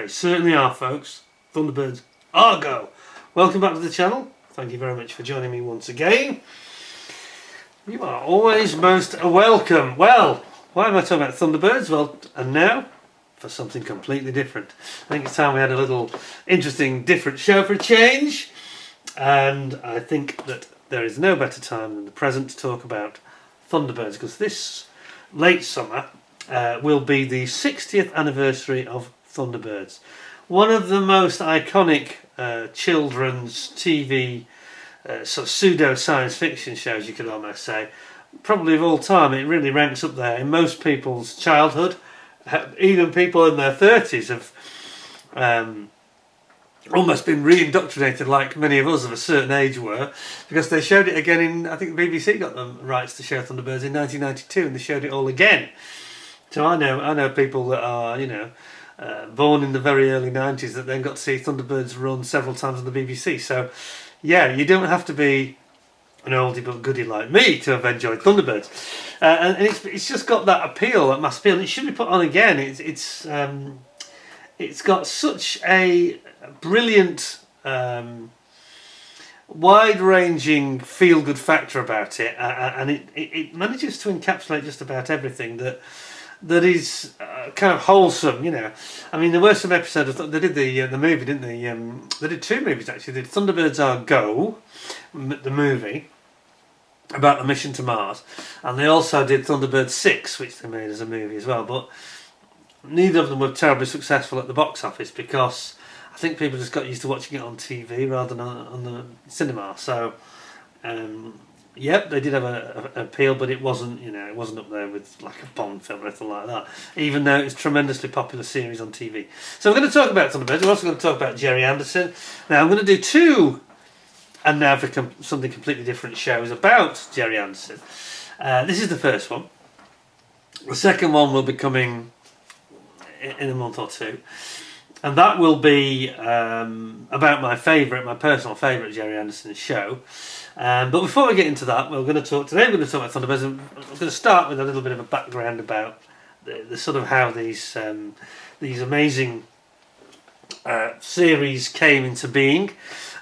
They certainly are, folks. Thunderbirds are go. Welcome back to the channel. Thank you very much for joining me once again. You are always most welcome. Well, why am I talking about Thunderbirds? Well, and now for something completely different. I think it's time we had a little interesting, different show for a change. And I think that there is no better time than the present to talk about Thunderbirds, because this late summer will be the 60th anniversary of Thunderbirds. One of the most iconic children's TV sort of pseudo science fiction shows, you could almost say, probably of all time. It really ranks up there in most people's childhood. Even people in their 30s have almost been re-indoctrinated, like many of us of a certain age were, because they showed it again in, I think the BBC got the rights to show Thunderbirds in 1992, and they showed it all again. So I know people that are, you know, born in the very early 90s that then got to see Thunderbirds run several times on the BBC. So yeah, you don't have to be an oldie but goodie like me to have enjoyed Thunderbirds, and it's just got that appeal, that mass appeal, and it should be put on again. It's got such a brilliant, wide-ranging feel-good factor about it, and it manages to encapsulate just about everything that is kind of wholesome, you know. I mean, there were some episodes they did the movie, didn't they? They did two movies actually. They did Thunderbirds Are Go, the movie about the mission to Mars, and they also did Thunderbird 6, which they made as a movie as well. But neither of them were terribly successful at the box office, because I think people just got used to watching it on TV rather than on the cinema. So yep, they did have an appeal, but it wasn't, you know, it wasn't up there with like a Bond film or anything like that, even though it's a tremendously popular series on TV. So we're going to talk about Thunderbirds. We're also going to talk about Gerry Anderson. Now I'm going to do two, and now for something completely different, shows about Gerry Anderson. This is the first one. The second one will be coming in a month or two, and that will be about my personal favourite Gerry Anderson show. But before we get into that, we're going to talk about Thunderbirds. I'm going to start with a little bit of a background about the sort of how these amazing series came into being.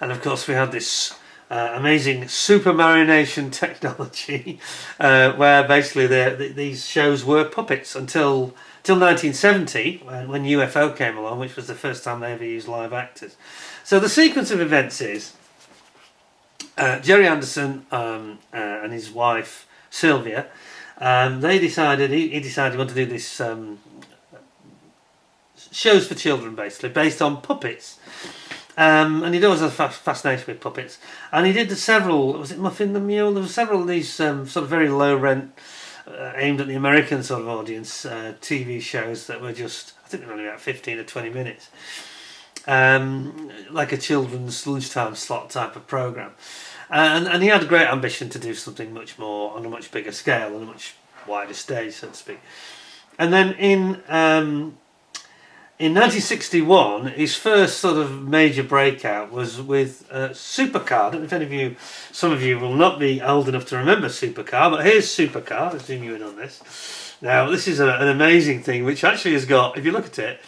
And of course we had this amazing super marination technology where basically these shows were puppets until 1970 when UFO came along, which was the first time they ever used live actors. So the sequence of events is Gerry Anderson and his wife Sylvia, he decided he wanted to do this shows for children, basically based on puppets, and he'd always had a fascination with puppets, and he did several. Was it Muffin the Mule? There were several of these sort of very low rent, aimed at the American sort of audience, TV shows that were just, I think they were only about 15 or 20 minutes, like a children's lunchtime slot type of programme. And he had a great ambition to do something much more on a much bigger scale, on a much wider stage, so to speak. And then in 1961, his first sort of major breakout was with Supercar. I don't know if some of you will not be old enough to remember Supercar, but here's Supercar. I'll zoom you in on this. Now, this is an amazing thing, which actually has got, if you look at it,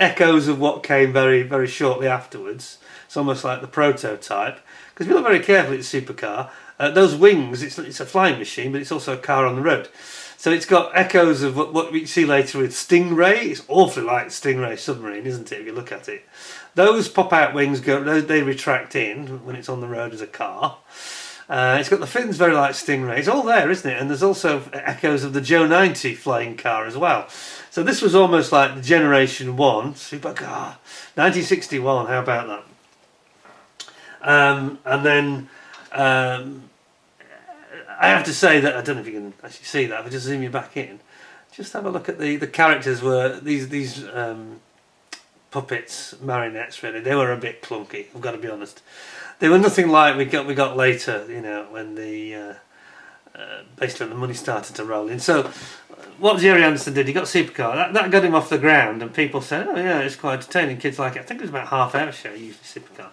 echoes of what came very, very shortly afterwards. It's almost like the prototype. Because if you look very carefully at Supercar, those wings, it's a flying machine, but it's also a car on the road. So it's got echoes of what we see later with Stingray. It's awfully like Stingray submarine, isn't it, if you look at it? Those pop-out wings, they retract in when it's on the road as a car. It's got the fins very like Stingray. It's all there, isn't it? And there's also echoes of the Joe 90 flying car as well. So this was almost like the Generation 1 Supercar. 1961, how about that? And then I have to say that, I don't know if you can actually see that, if I just zoom you back in, just have a look at the characters. Were these puppets, marionettes, really, they were a bit clunky, I've got to be honest. They were nothing like we got later, you know, when basically the money started to roll in. So what Gerry Anderson did, he got Supercar, that got him off the ground, and people said, oh yeah, it's quite entertaining, kids like it. I think it was about half-hour show, usually Supercar.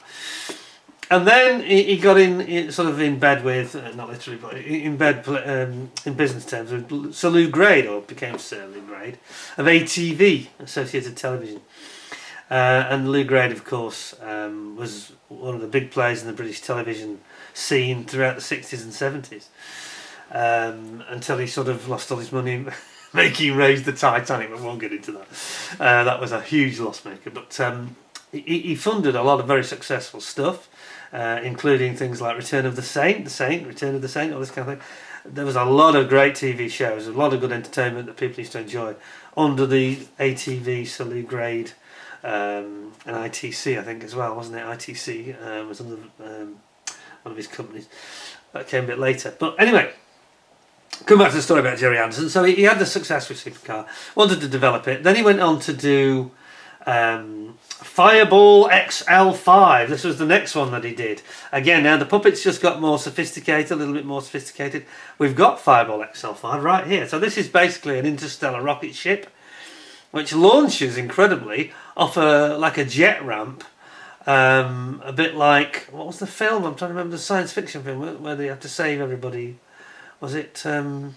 And then he got sort of in bed with, not literally, but in bed in business terms with Sir Lou Grade, or became Sir Lou Grade, of ATV, Associated Television. And Lou Grade, of course, was one of the big players in the British television scene throughout the 60s and 70s, until he sort of lost all his money making Raise the Titanic, but we won't get into that. That was a huge loss maker, but he funded a lot of very successful stuff, including things like Return of the Saint, Return of the Saint, all this kind of thing. There was a lot of great TV shows, a lot of good entertainment that people used to enjoy under the ATV, so Lou Grade, and ITC, I think, as well, wasn't it? ITC was under one of his companies. That came a bit later. But anyway, come back to the story about Gerry Anderson. So he had the success with Supercar, wanted to develop it. Then he went on to do Fireball XL5. This was the next one that he did. Again, now the puppets just got more sophisticated, a little bit more sophisticated. We've got Fireball XL5 right here. So this is basically an interstellar rocket ship, which launches incredibly off like a jet ramp, a bit like, what was the film? I'm trying to remember, the science fiction film where they have to save everybody. Was it? Do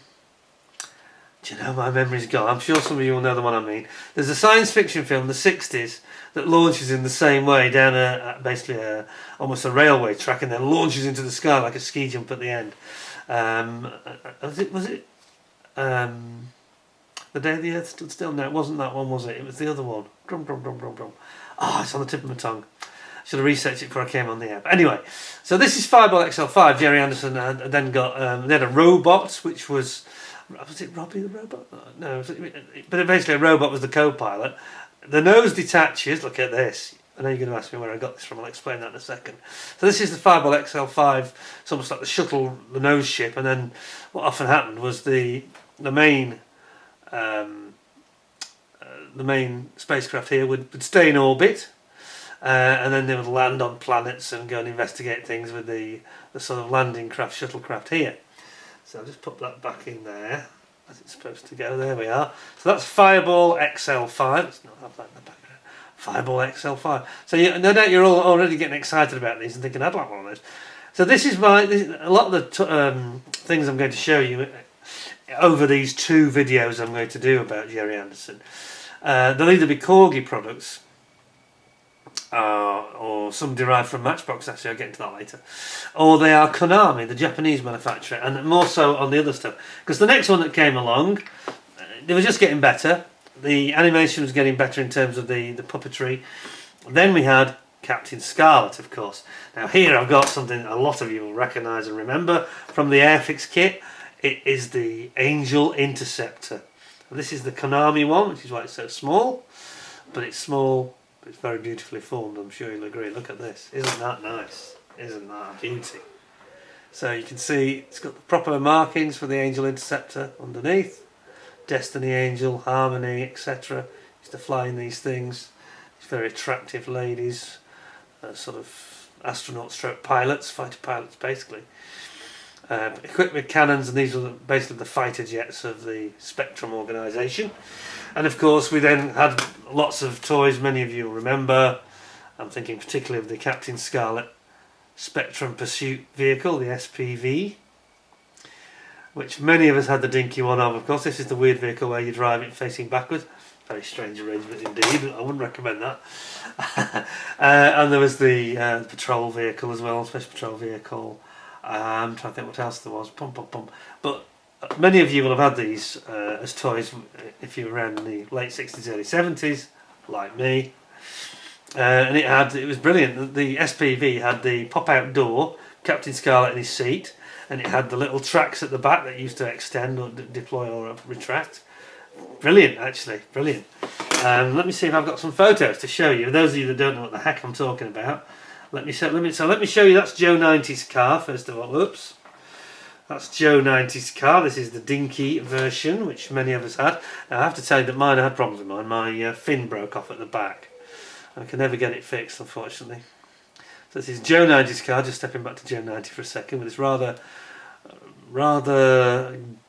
you know, my memory's gone. I'm sure some of you will know the one I mean. There's a science fiction film in the 60s that launches in the same way down basically almost a railway track, and then launches into the sky like a ski jump at the end. Was it The Day the Earth Stood Still? No, it wasn't that one, was it? It was the other one. Drum, drum, drum, drum, drum. Oh, it's on the tip of my tongue. Should have researched it before I came on the app. Anyway, so this is Fireball XL5. Gerry Anderson then got, they had a robot, which was it Robbie the robot? No, but basically a robot was the co-pilot. The nose detaches. Look at this. I know you're going to ask me where I got this from. I'll explain that in a second. So this is the Fireball XL5. It's almost like the shuttle, the nose ship, and then what often happened was the main spacecraft here would stay in orbit, and then they would land on planets and go and investigate things with the sort of landing craft, shuttlecraft here. So I'll just put that back in there as it's supposed to go. There we are. So that's Fireball XL5. Let's not have that in the background. Fireball XL5. So no doubt you're all already getting excited about these and thinking, I'd like one of those. So this is a lot of the things I'm going to show you over these two videos I'm going to do about Gerry Anderson. They'll either be Corgi products or some derived from Matchbox, actually I'll get into that later, or they are Konami, the Japanese manufacturer, and more so on the other stuff, because the next one that came along, they were just getting better. The animation was getting better in terms of the puppetry. Then we had Captain Scarlet, of course. Now here I've got something a lot of you will recognise and remember from the Airfix kit. It is the Angel Interceptor. This is the Konami one, which is why it's so small, but it's small. It's very beautifully formed, I'm sure you'll agree. Look at this. Isn't that nice? Isn't that a beauty? So you can see it's got the proper markings for the Angel Interceptor underneath. Destiny Angel, Harmony, etc. Used to fly in these things. These very attractive ladies, sort of astronaut stroke pilots, fighter pilots basically. Equipped with cannons, and these were basically the fighter jets of the Spectrum organisation. And of course we then had lots of toys, many of you will remember. I'm thinking particularly of the Captain Scarlet Spectrum Pursuit Vehicle, the SPV, which many of us had the dinky one of course. This is the weird vehicle where you drive it facing backwards. Very strange arrangement indeed, I wouldn't recommend that. And there was the patrol vehicle as well, special patrol vehicle. I'm trying to think what else there was. But many of you will have had these as toys if you were around in the late 60s, early 70s, like me. And it was brilliant. The SPV had the pop-out door, Captain Scarlet in his seat, and it had the little tracks at the back that used to extend or deploy or retract. Brilliant, actually, brilliant. Let me see if I've got some photos to show you. Those of you that don't know what the heck I'm talking about, let me show you. That's Joe 90's car first of all. Oops, that's Joe 90's car. This is the dinky version, which many of us had. Now, I have to tell you that I had problems with mine. My fin broke off at the back. I can never get it fixed, unfortunately. So this is Joe 90's car. Just stepping back to Joe 90 for a second with this rather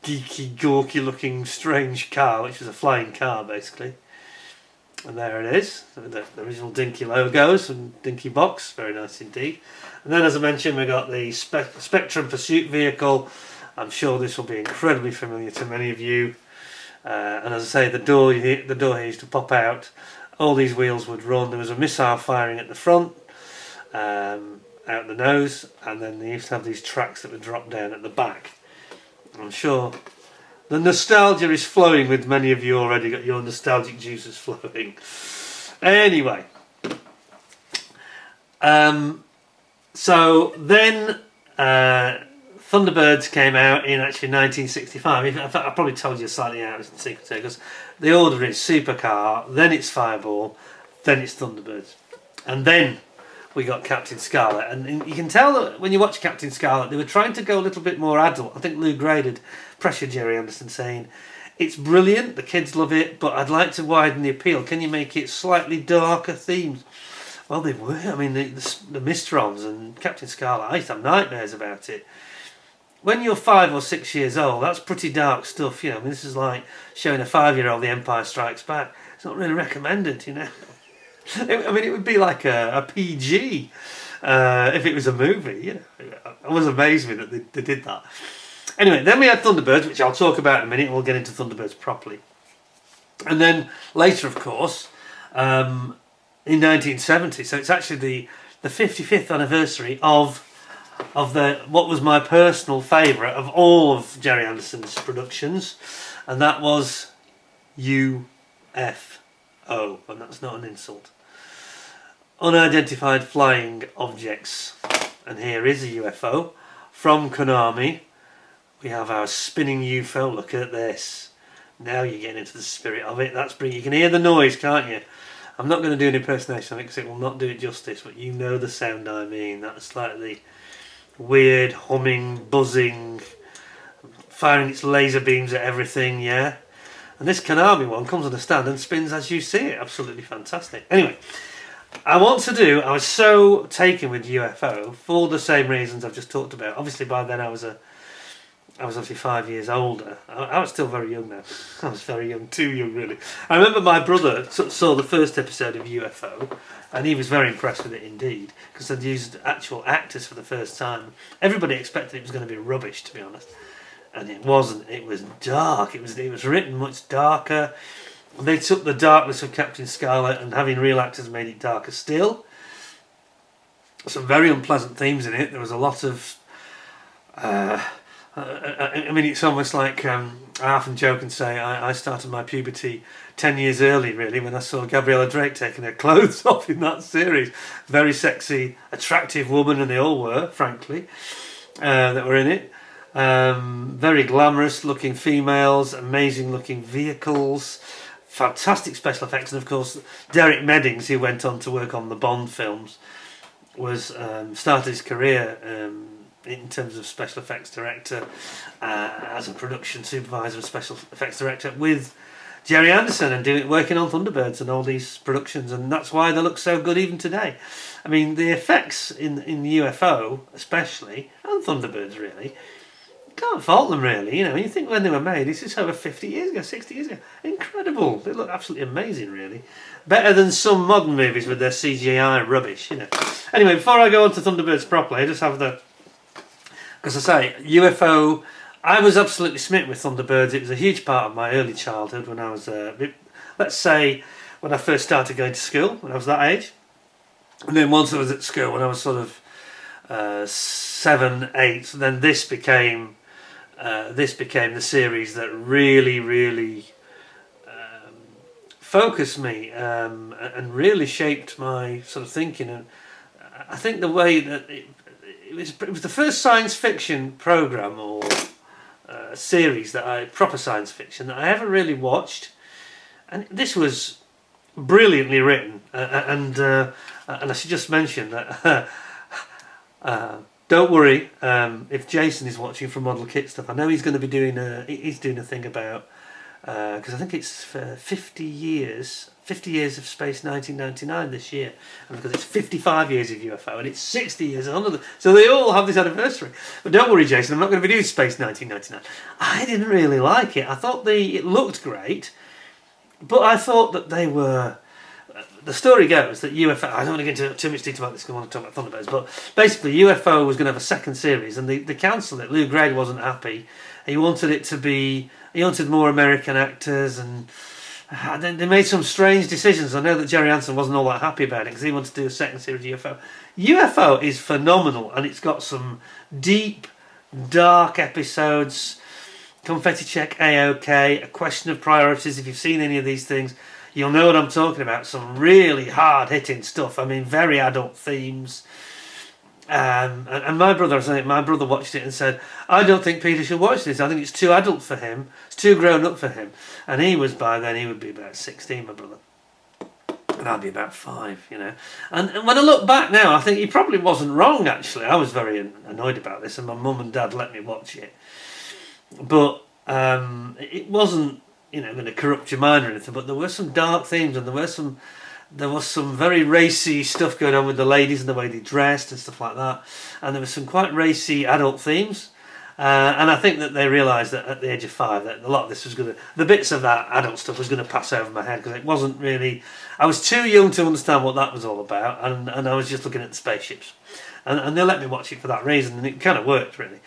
geeky, gawky looking strange car, which was a flying car basically. And there it is, the original dinky logos and dinky box, very nice indeed. And then, as I mentioned, we got the Spectrum Pursuit Vehicle. I'm sure this will be incredibly familiar to many of you. And as I say, the door here used to pop out, all these wheels would run. There was a missile firing at the front, out the nose, and then they used to have these tracks that would drop down at the back. I'm sure the nostalgia is flowing with many of you already. Got your nostalgic juices flowing. Anyway, so then Thunderbirds came out in actually 1965. In fact, I probably told you slightly out of secret here, because the order is Supercar, then it's Fireball, then it's Thunderbirds, and then we got Captain Scarlet. And you can tell that when you watch Captain Scarlet, they were trying to go a little bit more adult. I think Lou Grade had pressured Gerry Anderson, saying, it's brilliant, the kids love it, but I'd like to widen the appeal. Can you make it slightly darker themes? Well, they were. I mean, the Mistrons and Captain Scarlet, I used to have nightmares about it. When you're 5 or 6 years old, that's pretty dark stuff, you know. I mean, this is like showing a 5-year-old The Empire Strikes Back. It's not really recommended, you know. I mean, it would be like a PG if it was a movie, you know. I was amazed with that they did that. Anyway, then we had Thunderbirds, which I'll talk about in a minute, and we'll get into Thunderbirds properly. And then later, of course, in 1970, so it's actually the 55th anniversary of what was my personal favourite of all of Gerry Anderson's productions, and that was UFO, and that's not an insult. Unidentified flying objects. And here is a UFO from Konami. We have our spinning UFO. Look at this. Now you're getting into the spirit of it. That's brilliant. You can hear the noise, can't you? I'm not going to do an impersonation of it because it will not do it justice, but you know the sound I mean. That's like the weird humming, buzzing, firing its laser beams at everything, yeah? And this Konami one comes on a stand and spins as you see it. Absolutely fantastic. Anyway, I was so taken with UFO for the same reasons I've just talked about. Obviously by then I was actually 5 years older. I was still very young now. I was very young, too young really. I remember my brother saw the first episode of UFO, and he was very impressed with it indeed, because they'd used actual actors for the first time. Everybody expected it was going to be rubbish, to be honest, and it wasn't. It was dark. It was written much darker. They took the darkness of Captain Scarlet and having real actors made it darker still. Some very unpleasant themes in it. There was a lot of I mean, it's almost like I often joke and say I started my puberty 10 years early, really, when I saw Gabriella Drake taking her clothes off in that series. Very sexy, attractive woman, and they all were, frankly, that were in it. Very glamorous looking females, amazing looking vehicles, fantastic special effects, and of course Derek Meddings, who went on to work on the Bond films, was started his career in terms of special effects director, as a production supervisor and special effects director with Gerry Anderson, and working on Thunderbirds and all these productions, and that's why they look so good even today. I mean, the effects in UFO especially, and Thunderbirds really, can't fault them really. You know, you think when they were made, this is over 50 years ago, 60 years ago. Incredible. They look absolutely amazing really. Better than some modern movies with their CGI rubbish, you know. Anyway, before I go on to Thunderbirds properly, I just have because I say, UFO, I was absolutely smitten with Thunderbirds. It was a huge part of my early childhood when I was, let's say, when I first started going to school, when I was that age. And then once I was at school, when I was sort of 7, 8, then this became the series that really focused me and really shaped my sort of thinking. And I think the way that it was the first science fiction program or series proper science fiction that I ever really watched, and this was brilliantly written. And I should just mention that don't worry if Jason is watching from Model Kit Stuff. I know he's going to be doing a thing about because I think it's 50 years of Space 1999 this year, and because it's 55 years of UFO and it's 60 years on, so they all have this anniversary. But don't worry, Jason, I'm not going to be doing Space 1999. I didn't really like it. I thought it looked great, but I thought that they were. The story goes that UFO. I don't want to get into too much detail about this because I want to talk about Thunderbirds, but basically UFO was going to have a second series, and they cancelled it. Lou Grade wasn't happy. He wanted it to be. He wanted more American actors, and they made some strange decisions. I know that Gerry Anderson wasn't all that happy about it because he wanted to do a second series of UFO. UFO is phenomenal, and it's got some deep, dark episodes. Confetti Check, A-OK, A Question of Priorities. If you've seen any of these things, you'll know what I'm talking about. Some really hard-hitting stuff. I mean, very adult themes. And my brother watched it and said, I don't think Peter should watch this. I think it's too adult for him. It's too grown up for him. And by then he would be about 16, my brother. And I'd be about 5, you know. And when I look back now, I think he probably wasn't wrong, actually. I was very annoyed about this, and my mum and dad let me watch it. But it wasn't, you know, going to corrupt your mind or anything, but there were some dark themes, and there was some very racy stuff going on with the ladies and the way they dressed and stuff like that. And there was some quite racy adult themes. And I think that they realised that at the age of 5 that a lot of this was the bits of that adult stuff was going to pass over my head, because it wasn't really, I was too young to understand what that was all about, and I was just looking at the spaceships. And they let me watch it for that reason, and it kind of worked, really.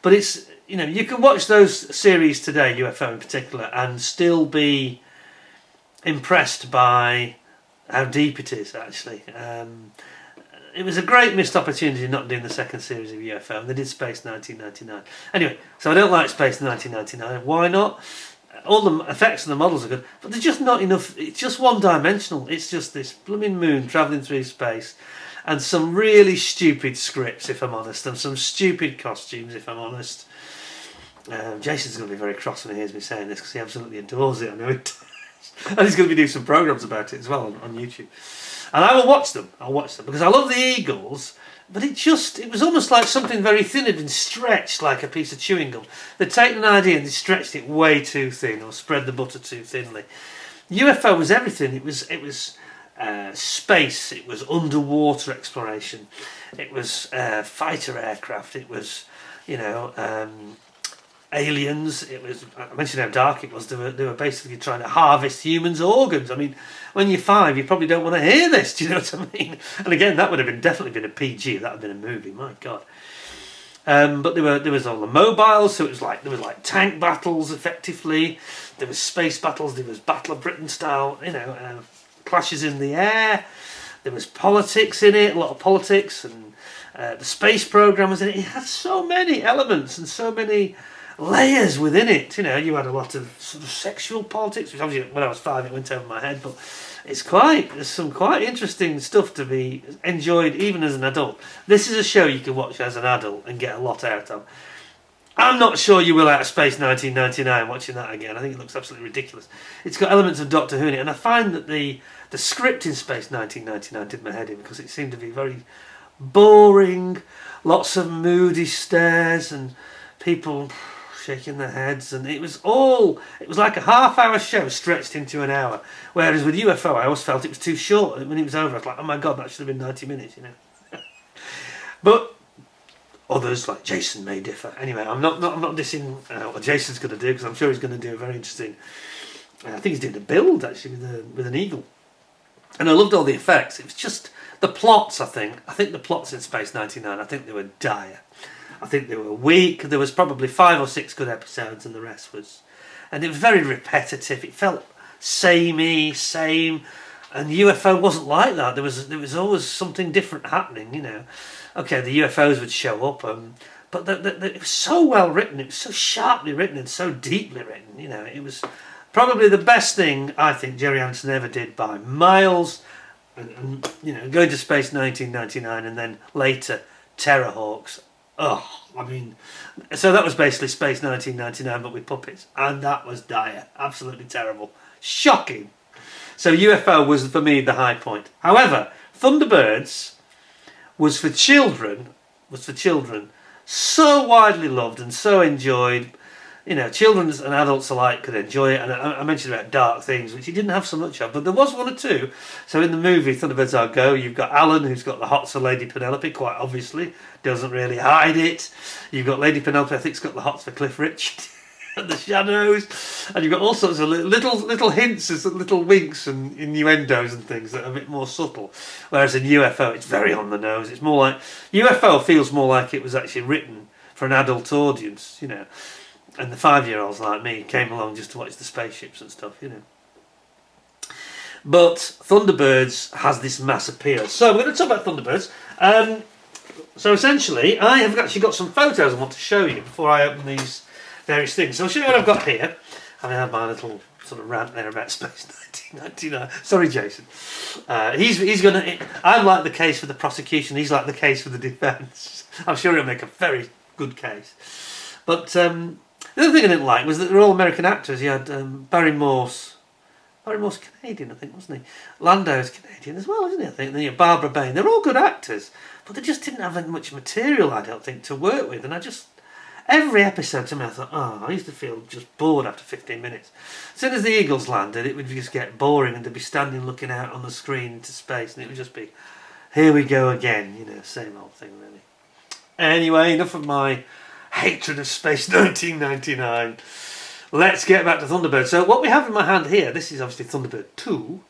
But it's, you know, you can watch those series today, UFO in particular, and still be impressed by how deep it is, actually. It was a great missed opportunity not doing the second series of UFO, and they did Space 1999. Anyway, so I don't like Space 1999. Why not? All the effects and the models are good, but they're just not enough. It's just one-dimensional. It's just this blooming moon travelling through space, and some really stupid scripts, if I'm honest, and some stupid costumes, if I'm honest. Jason's going to be very cross when he hears me saying this, because he absolutely adores it. I know it. And he's going to be doing some programmes about it as well on YouTube. And I will watch them. I'll watch them because I love the Eagles, but it was almost like something very thin had been stretched like a piece of chewing gum. They'd taken an idea and they stretched it way too thin, or spread the butter too thinly. UFO was everything. It was space. It was underwater exploration. It was fighter aircraft. It was, you know, aliens. It was, I mentioned how dark it was. They were basically trying to harvest humans' organs. I mean, when you're 5, you probably don't want to hear this. Do you know what I mean? And again, that would have definitely been a PG. That would have been a movie. My God. But there was all the mobiles. So it was like there was like tank battles, effectively. There was space battles. There was Battle of Britain style, you know, clashes in the air. There was politics in it. A lot of politics, and the space program was in it. It had so many elements and so many layers within it. You know, you had a lot of sort of sexual politics, which obviously when I was 5 it went over my head, but there's some quite interesting stuff to be enjoyed even as an adult. This is a show you can watch as an adult and get a lot out of. I'm not sure you will out of Space 1999 watching that again. I think it looks absolutely ridiculous. It's got elements of Doctor Who in it, and I find that the script in Space 1999 did my head in, because it seemed to be very boring, lots of moody stares and people shaking their heads, and it was like a half-hour show stretched into an hour. Whereas with UFO, I always felt it was too short. When it was over, I was like, oh my God, that should have been 90 minutes, you know. But others, like Jason, may differ. Anyway, I'm not dissing what Jason's going to do, because I'm sure he's going to do a very interesting. I think he's doing a build actually with an Eagle, and I loved all the effects. It was just the plots. I think the plots in Space 99. I think they were dire. I think they were weak. There was probably 5 or 6 good episodes, and the rest was, and it was very repetitive. It felt same, and UFO wasn't like that. There was always something different happening. You know, okay, the UFOs would show up, but it was so well written. It was so sharply written and so deeply written. You know, it was probably the best thing I think Gerry Anderson ever did by miles. And you know, going to Space 1999 and then later Terrorhawks. Oh, I mean, so that was basically Space 1999 but with puppets, and that was dire, absolutely terrible, shocking. So UFO was for me the high point. However, Thunderbirds was for children, so widely loved and so enjoyed. You know, children and adults alike could enjoy it, and I mentioned about dark things, which he didn't have so much of, but there was one or two. So in the movie Thunderbirds Are Go, you've got Alan, who's got the hots for Lady Penelope, quite obviously, doesn't really hide it. You've got Lady Penelope, I think's got the hots for Cliff Richard, and the shadows, and you've got all sorts of little hints, little winks and innuendos and things that are a bit more subtle. Whereas in UFO, it's very on the nose. It's more like, UFO feels more like it was actually written for an adult audience, you know. And the 5-year-olds like me came along just to watch the spaceships and stuff, you know. But Thunderbirds has this mass appeal. So we're going to talk about Thunderbirds. So essentially, I have actually got some photos I want to show you before I open these various things. So I'll show you what I've got here. I had my little sort of rant there about Space 1999. Sorry, Jason. He's going to... I'm like the case for the prosecution. He's like the case for the defence. I'm sure he'll make a very good case. But the other thing I didn't like was that they're all American actors. You had Barry Morse Canadian, I think, wasn't he? Lando's Canadian as well, isn't he? I think. And then you had Barbara Bain. They're all good actors, but they just didn't have much material, I don't think, to work with. And every episode to me, I thought, I used to feel just bored after 15 minutes. As soon as the Eagles landed, it would just get boring, and they'd be standing looking out on the screen into space, and it would just be, here we go again, same old thing, really. Anyway, enough of my hatred of Space 1999. Let's get back to Thunderbird. So what we have in my hand here, this is obviously Thunderbird 2.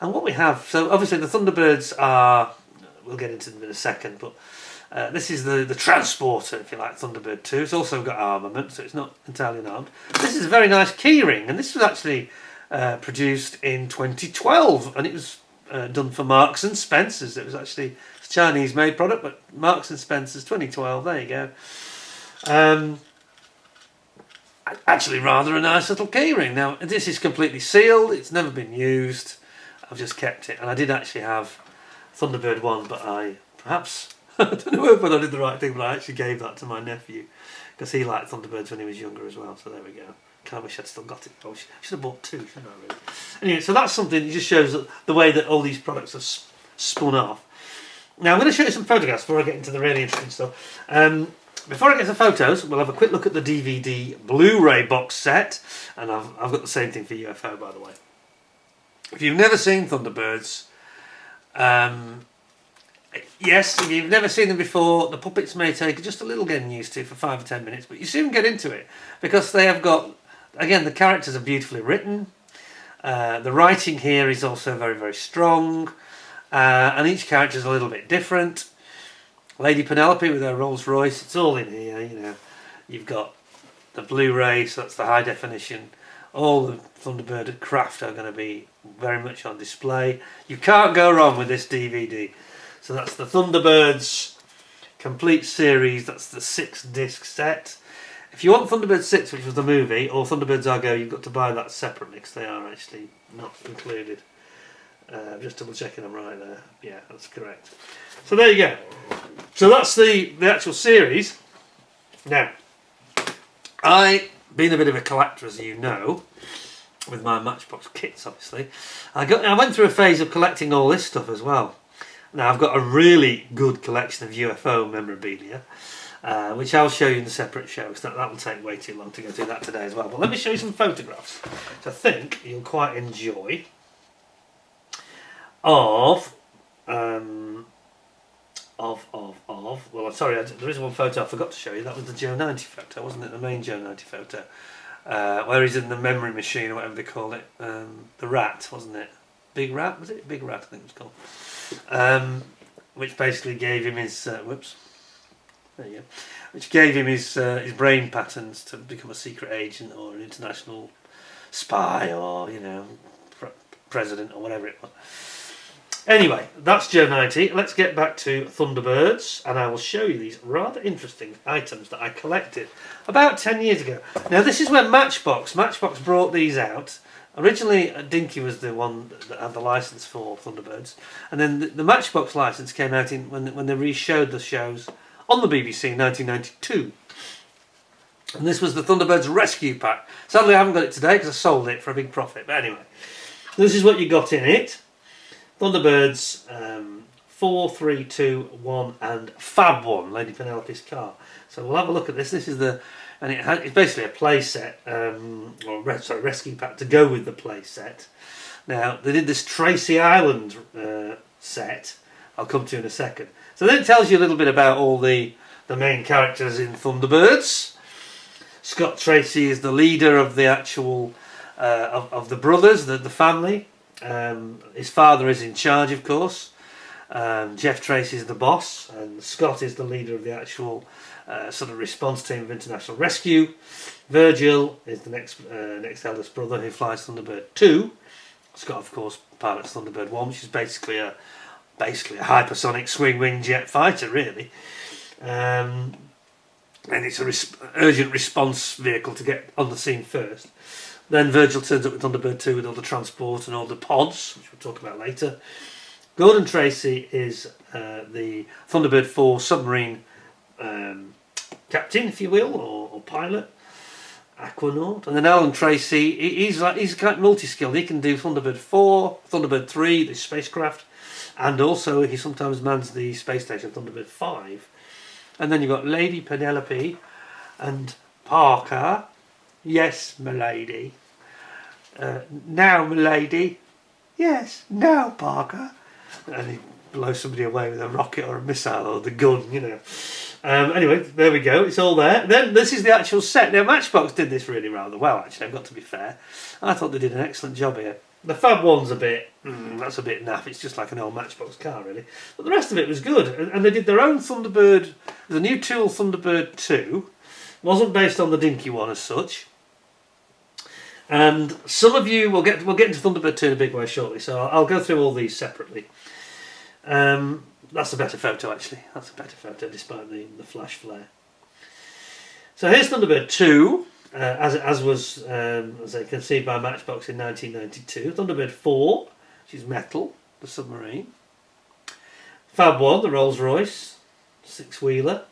And what we have, so obviously the Thunderbirds are, we'll get into them in a second, but this is the transporter, if you like, Thunderbird 2. It's also got armament, so it's not entirely unarmed. This is a very nice keyring, and this was actually produced in 2012, and it was done for Marks and Spencer's. It was actually a Chinese-made product, but Marks and Spencer's 2012, there you go. Actually rather a nice little keyring. Now this is completely sealed, it's never been used, I've just kept it. And I did actually have Thunderbird 1, but I don't know whether I did the right thing, but I actually gave that to my nephew because he liked Thunderbirds when he was younger as well, so there we go. I wish I'd still got it. I should have bought 2, shouldn't I, really? Anyway, so that's something that just shows the way that all these products are spun off. Now I'm going to show you some photographs before I get into the really interesting stuff. Before I get to photos, we'll have a quick look at the DVD Blu-ray box set, and I've got the same thing for UFO, by the way. If you've never seen Thunderbirds, yes, if you've never seen them before, the puppets may take just a little getting used to for 5 or 10 minutes, but you soon get into it because they have got, again, the characters are beautifully written. The writing here is also very, very strong, and each character is a little bit different. Lady Penelope with her Rolls Royce, it's all in here, You've got the Blu-ray, so that's the high definition. All the Thunderbird craft are going to be very much on display. You can't go wrong with this DVD. So that's the Thunderbirds complete series, that's the 6-disc set. If you want Thunderbird 6, which was the movie, or Thunderbirds Are Go, you've got to buy that separately because they are actually not included. Just double checking I'm right there. Yeah, that's correct. So there you go. So that's the actual series. Now, I've been a bit of a collector, as you know, with my Matchbox kits, obviously. I went through a phase of collecting all this stuff as well. Now, I've got a really good collection of UFO memorabilia, which I'll show you in a separate show, because that will take way too long to go through that today as well. But let me show you some photographs, which I think you'll quite enjoy, of well, sorry, there is one photo I forgot to show you. That was the Joe 90 photo, wasn't it? The main Joe 90 photo, where he's in the memory machine or whatever they call it. The rat, wasn't it? Big Rat, was it? Big Rat, I think it was called. Which basically gave him his whoops. There you go. Which gave him his brain patterns to become a secret agent or an international spy or president or whatever it was. Anyway, that's Joe 90. Let's get back to Thunderbirds, and I will show you these rather interesting items that I collected about 10 years ago. Now, this is when Matchbox brought these out. Originally, Dinky was the one that had the license for Thunderbirds, and then the Matchbox license came out when they re-showed the shows on the BBC in 1992. And this was the Thunderbirds Rescue Pack. Sadly, I haven't got it today because I sold it for a big profit. But anyway, this is what you got in it. Thunderbirds 4, 3, 2, 1 and Fab 1, Lady Penelope's car. So we'll have a look at this. This is it's basically a play set, rescue pack to go with the play set. Now, they did this Tracy Island set, I'll come to in a second. So then it tells you a little bit about all the main characters in Thunderbirds. Scott Tracy is the leader of the actual, of the brothers, the family. His father is in charge, of course. Jeff Tracy is the boss, and Scott is the leader of the actual sort of response team of international rescue. Virgil is the next eldest brother who flies Thunderbird 2, It's got, of course, Pilot's Thunderbird 1, which is basically a hypersonic swing-wing jet fighter, really. And it's an urgent response vehicle to get on the scene first. Then Virgil turns up with Thunderbird 2 with all the transport and all the pods, which we'll talk about later. Gordon Tracy is the Thunderbird 4 submarine captain, if you will, or pilot, aquanaut. And then Alan Tracy, he's kind of multi-skilled. He can do Thunderbird 4, Thunderbird 3, the spacecraft, and also he sometimes mans the space station Thunderbird 5. And then you've got Lady Penelope and Parker. Yes, m'lady. Now, m'lady. Yes, now, Parker. And he blows somebody away with a rocket or a missile or the gun, you know. Anyway, there we go. It's all there. Then this is the actual set. Now, Matchbox did this really rather well, actually. I've got to be fair. I thought they did an excellent job here. The Fab one's a bit, that's a bit naff. It's just like an old Matchbox car, really. But the rest of it was good. And they did their own Thunderbird. The new tool, Thunderbird 2, wasn't based on the dinky one as such. And some of you, we'll get into Thunderbird 2 in a big way shortly, so I'll go through all these separately. That's a better photo, actually. That's a better photo, despite the flash flare. So here's Thunderbird 2. As was conceived by Matchbox in 1992. Thunderbird 4, which is metal, the submarine. Fab 1, the Rolls Royce, 6-wheeler.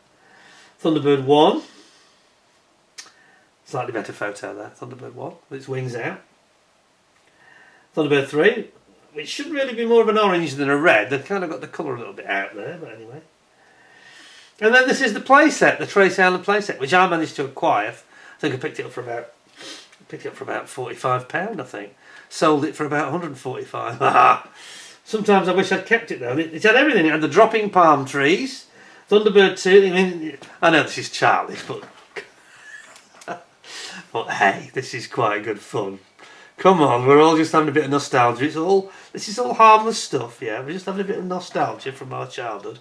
Thunderbird 1, slightly better photo there, Thunderbird 1, with its wings out. Thunderbird 3, which should really be more of an orange than a red. They've kind of got the colour a little bit out there, but anyway. And then this is the playset, the Tracy Island playset, which I managed to acquire. I think I picked it up for about £45, I think. Sold it for about £145. Sometimes I wish I'd kept it though. It had everything. It had the dropping palm trees, Thunderbird 2. I mean, I know this is childish, but hey, this is quite good fun. Come on, we're all just having a bit of nostalgia. This is all harmless stuff, yeah. We're just having a bit of nostalgia from our childhood,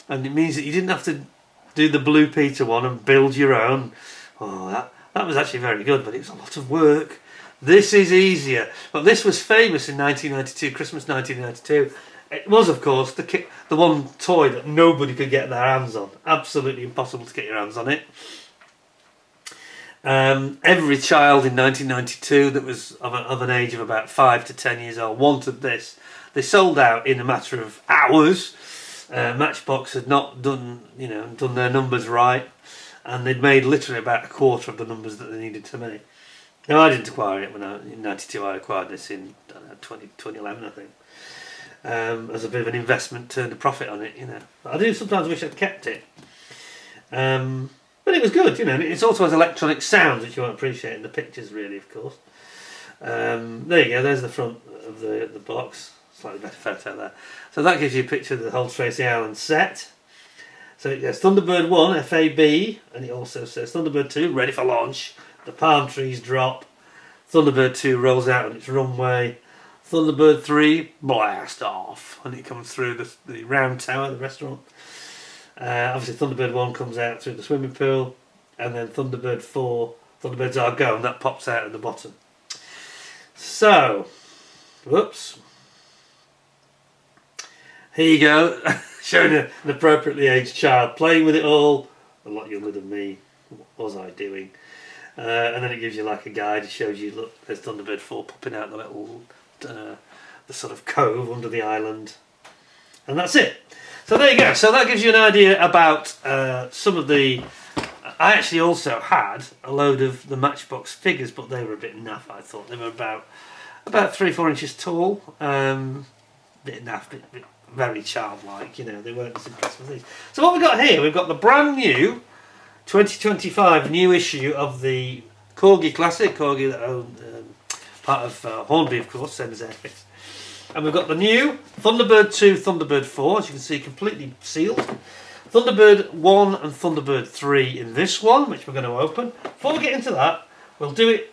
and it means that you didn't have to do the Blue Peter one and build your own. Oh, that was actually very good, but it was a lot of work. This is easier. But this was famous in 1992, Christmas 1992. It was, of course, the one toy that nobody could get their hands on. Absolutely impossible to get your hands on it. Every child in 1992 that was of an age of about 5 to 10 years old wanted this. They sold out in a matter of hours. Matchbox had not done their numbers right, and they'd made literally about a quarter of the numbers that they needed to make. Now, I didn't acquire it in '92. I acquired this in 2011, I think, as a bit of an investment, turned a profit on it. I do sometimes wish I'd kept it, but it was good. It also has electronic sounds, which you won't appreciate in the pictures, really, of course. There you go. There's the front of the box. Slightly better photo there. So that gives you a picture of the whole Tracy Island set. So it has Thunderbird 1, FAB, and it also says Thunderbird 2, ready for launch. The palm trees drop. Thunderbird 2 rolls out on its runway. Thunderbird 3, blast off. And it comes through the round tower, the restaurant. Obviously Thunderbird 1 comes out through the swimming pool. And then Thunderbird 4, Thunderbirds are go, and that pops out at the bottom. So, whoops. Here you go, showing an appropriately aged child playing with it all. A lot younger than me. What was I doing? And then it gives you like a guide. It shows you, look, there's Thunderbird 4 popping out the little, the sort of cove under the island. And that's it. So there you go. So that gives you an idea about some of the... I actually also had a load of the Matchbox figures, but they were a bit naff, I thought. They were about 3-4 inches tall. Bit naff, bit very childlike, they weren't as impressed with these. So what we've got here, we've got the brand new 2025 new issue of the Corgi Classic, Corgi that owned part of Hornby, of course, same as Airfix. And we've got the new Thunderbird 2, Thunderbird 4, as you can see, completely sealed. Thunderbird 1 and Thunderbird 3 in this one, which we're going to open. Before we get into that, we'll do it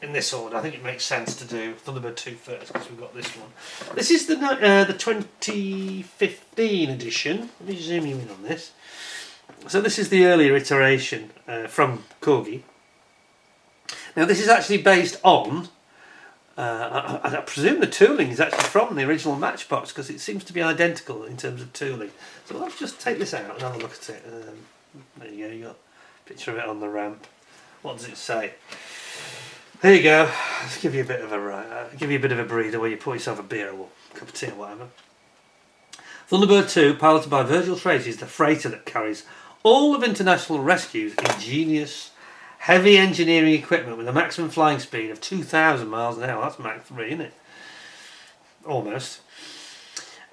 in this order. I think it makes sense to do Thunderbird 2 first, because we've got this one. This is the 2015 edition. Let me zoom you in on this. So this is the earlier iteration from Corgi. Now this is actually based on I presume the tooling is actually from the original Matchbox because it seems to be identical in terms of tooling. So let's just take this out and have a look at it. There you go, you got a picture of it on the ramp. What does it say? There you go. Let's give you a bit of a breather where you pour yourself a beer or a cup of tea or whatever. Thunderbird 2, piloted by Virgil Tracy, is the freighter that carries all of International Rescue's ingenious, heavy engineering equipment with a maximum flying speed of 2,000 miles an hour. That's Mach 3, isn't it? Almost.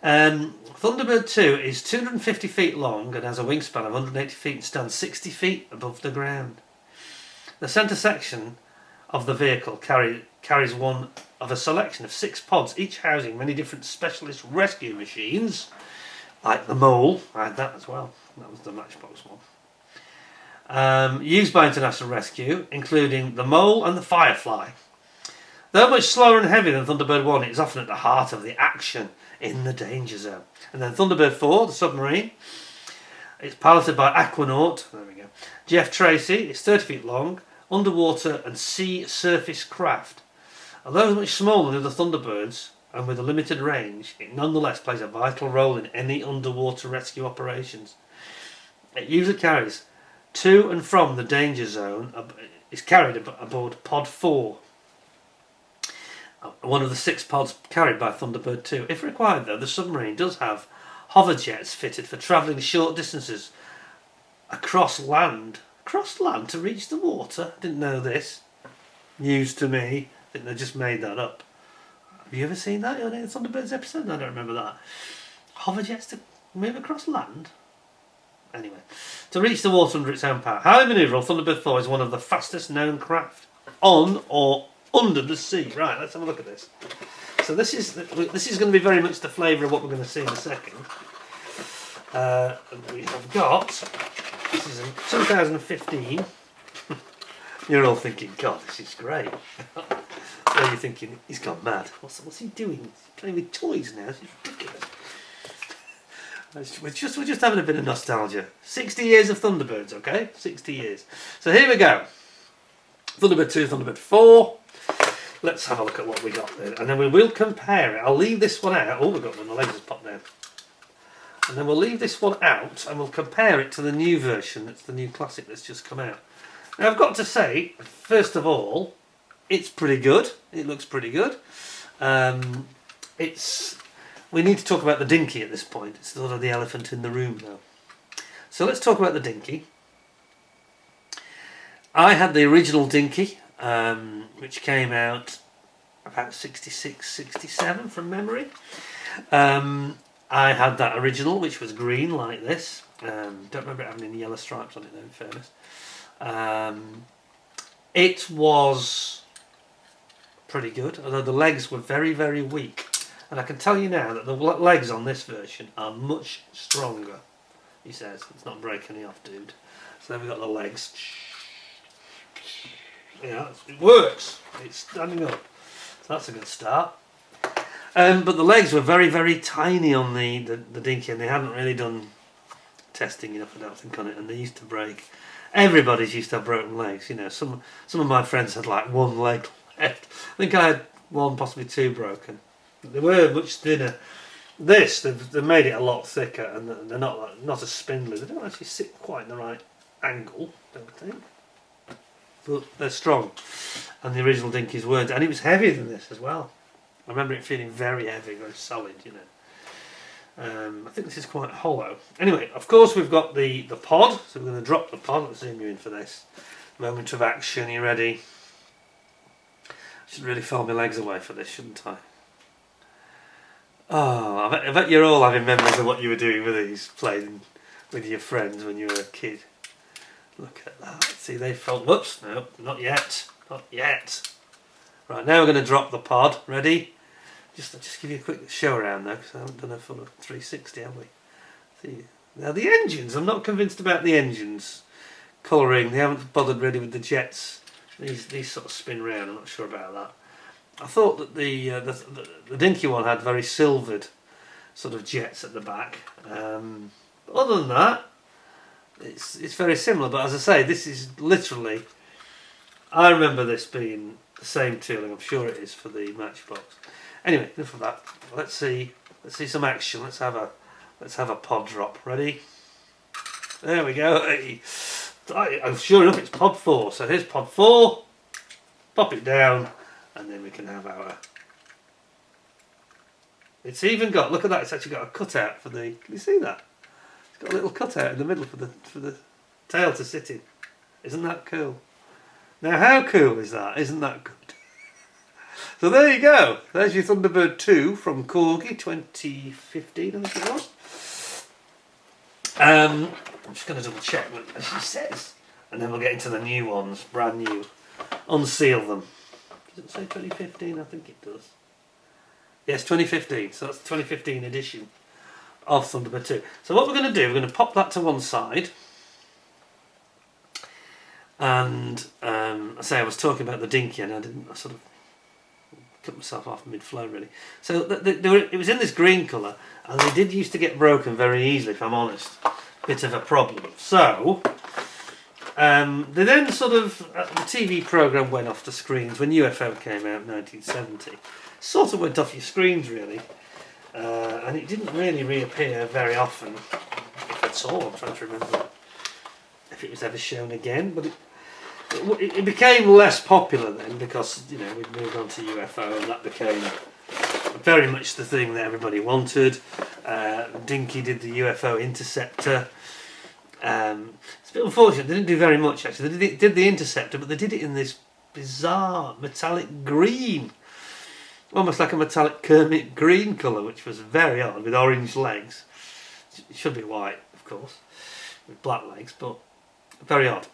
Thunderbird 2 is 250 feet long and has a wingspan of 180 feet and stands 60 feet above the ground. The centre section of the vehicle carries one of a selection of 6 pods, each housing many different specialist rescue machines, like the Mole. I had that as well. That was the Matchbox one. Used by International Rescue, including the Mole and the Firefly. Though much slower and heavier than Thunderbird 1, it is often at the heart of the action in the danger zone. And then Thunderbird 4, the submarine, it's piloted by Aquanaut, there we go, Jeff Tracy. It's 30 feet long, underwater and sea surface craft. Although much smaller than the Thunderbirds and with a limited range, it nonetheless plays a vital role in any underwater rescue operations. It usually carries to and from the danger zone, is carried aboard Pod 4, one of the 6 pods carried by Thunderbird 2. If required though, the submarine does have hover jets fitted for travelling short distances across land to reach the water. I didn't know this. News to me. I think they just made that up. Have you ever seen that in any Thunderbirds episode? I don't remember that. Hover jets to move across land? Anyway, to reach the water under its own power. Highly manoeuvrable, Thunderbird 4 is one of the fastest known craft on or under the sea. Right, let's have a look at this. So this is going to be very much the flavour of what we're going to see in a second. We have got, this is in 2015. You're all thinking, God, this is great. Or you're thinking, he's gone mad. What's he doing? He's playing with toys now. This is ridiculous. We're just having a bit of nostalgia. 60 years of Thunderbirds, okay? 60 years. So here we go. Thunderbird 2, Thunderbird 4. Let's have a look at what we got there. And then we will compare it. I'll leave this one out. Oh, we've got one. The legs has popped down. And then we'll leave this one out and we'll compare it to the new version. That's the new Classic that's just come out. Now I've got to say, first of all, it's pretty good. It looks pretty good. We need to talk about the dinghy at this point. It's sort of the elephant in the room now. So let's talk about the dinghy. I had the original dinghy, which came out about 66, 67 from memory. I had that original, which was green like this. Don't remember it having any yellow stripes on it though, in fairness. It was pretty good, although the legs were very, very weak. And I can tell you now that the legs on this version are much stronger, he says. It's not breaking any off, dude. So then we've got the legs. Yeah, it works. It's standing up. So that's a good start. But the legs were very, very tiny on the dinghy, and they hadn't really done testing enough, I don't think, on it, and they used to break. Everybody's used to have broken legs, you know. Some of my friends had like one leg left. I think I had one, possibly 2 broken. They were much thinner. They've made it a lot thicker, and they're not as spindly. They don't actually sit quite in the right angle, don't think. But they're strong, and the original dinghies weren't. And it was heavier than this as well. I remember it feeling very heavy, very solid, you know. I think this is quite hollow. Anyway, of course we've got the pod, so we're going to drop the pod. Let's zoom you in for this. Moment of action, you ready? I should really fold my legs away for this, shouldn't I? Oh, I bet you're all having memories of what you were doing with these, playing with your friends when you were a kid. Look at that. See, they felt. Whoops, no, not yet. Not yet. Right, now we're going to drop the pod. Ready? Just give you a quick show around though, because I haven't done a full 360, have we? See, now the engines, I'm not convinced about the engines. Colouring, they haven't bothered really with the jets. These sort of spin round, I'm not sure about that. I thought that the dinky one had very silvered sort of jets at the back. But other than that, it's very similar. But as I say, this is literally, I remember this being the same tooling. I'm sure it is for the Matchbox. Anyway, enough of that. Let's see some action. Let's have a pod drop. Ready? There we go. Hey. Oh, sure enough, it's pod 4. So here's pod 4. Pop it down, and then we can have our. It's even got. Look at that. It's actually got a cutout for the. Can you see that? It's got a little cutout in the middle for the tail to sit in. Isn't that cool? Now, how cool is that? Isn't that good? So there you go. There's your Thunderbird 2 from Corgi 2015, I think it was. I'm just going to double check what she says, and then we'll get into the new ones, brand new. Unseal them. Does it say 2015? I think it does. Yes, 2015. So that's the 2015 edition of Thunderbird 2. So what we're going to do, we're going to pop that to one side. And I was talking about the Dinky, and I sort of cut myself off mid-flow really. So it was in this green colour, and they did used to get broken very easily, if I'm honest. Bit of a problem. So they then sort of the TV programme went off the screens when UFO came out in 1970. Sort of went off your screens really, and it didn't really reappear very often, if at all. I'm trying to remember if it was ever shown again, but it became less popular then because we'd moved on to UFO, and that became very much the thing that everybody wanted. Dinky did the UFO Interceptor. It's a bit unfortunate, they didn't do very much actually. They did the Interceptor, but they did it in this bizarre metallic green, almost like a metallic Kermit green colour, which was very odd, with orange legs. It should be white, of course, with black legs, but very odd.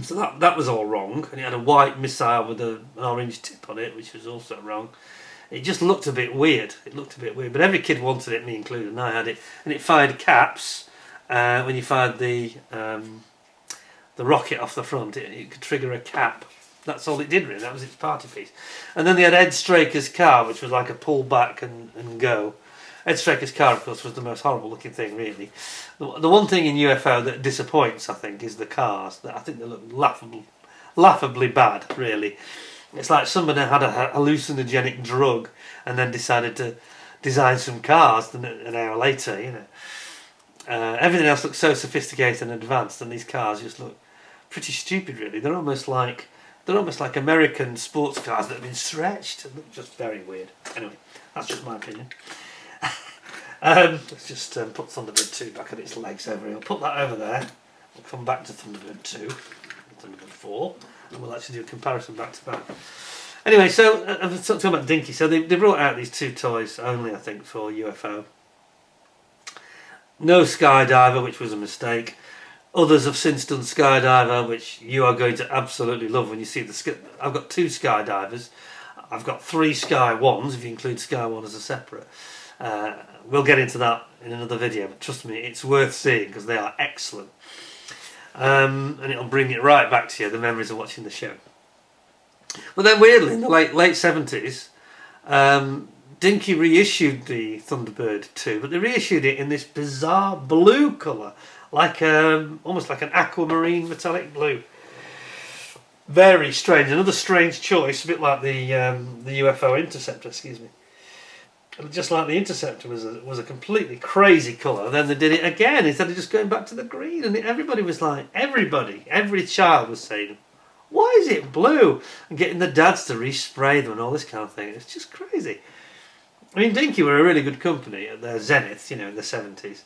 So that was all wrong, and it had a white missile with an orange tip on it, which was also wrong. It just looked a bit weird. But every kid wanted it, me included, and I had it. And it fired caps. When you fired the rocket off the front, it could trigger a cap. That's all it did really. That was its party piece. And then they had Ed Straker's car, which was like a pull back and go. Ed Straker's car, of course, was the most horrible looking thing really. The one thing in UFO that disappoints, I think, is the cars. I think they look laughably bad, really. It's like somebody had a hallucinogenic drug and then decided to design some cars an hour later, Everything else looks so sophisticated and advanced, and these cars just look pretty stupid, really. They're almost like American sports cars that have been stretched. They look just very weird. Anyway, that's just my opinion. Let's just put Thunderbird 2 back on its legs over here. I'll put that over there. We'll come back to Thunderbird 2, Thunderbird 4, and we'll actually do a comparison back to back. Anyway, so I'm talking about Dinky. So they brought out these 2 toys only, I think, for UFO. No Skydiver, which was a mistake. Others have since done Skydiver, which you are going to absolutely love when you see the. I've got 2 Skydivers. I've got 3 Sky Ones, if you include Sky One as a separate. We'll get into that in another video, but trust me, it's worth seeing because they are excellent. And it'll bring it right back to you, the memories of watching the show. But then weirdly, in the late 70s, Dinky reissued the Thunderbird 2, but they reissued it in this bizarre blue colour, like almost like an aquamarine metallic blue. Very strange, another strange choice, a bit like the UFO Interceptor, excuse me. Just like the Interceptor was a completely crazy colour, then they did it again instead of just going back to the green, and everybody was like, every child was saying, why is it blue? And getting the dads to respray them and all this kind of thing. It's just crazy. I mean, Dinky were a really good company at their zenith, in the 70s.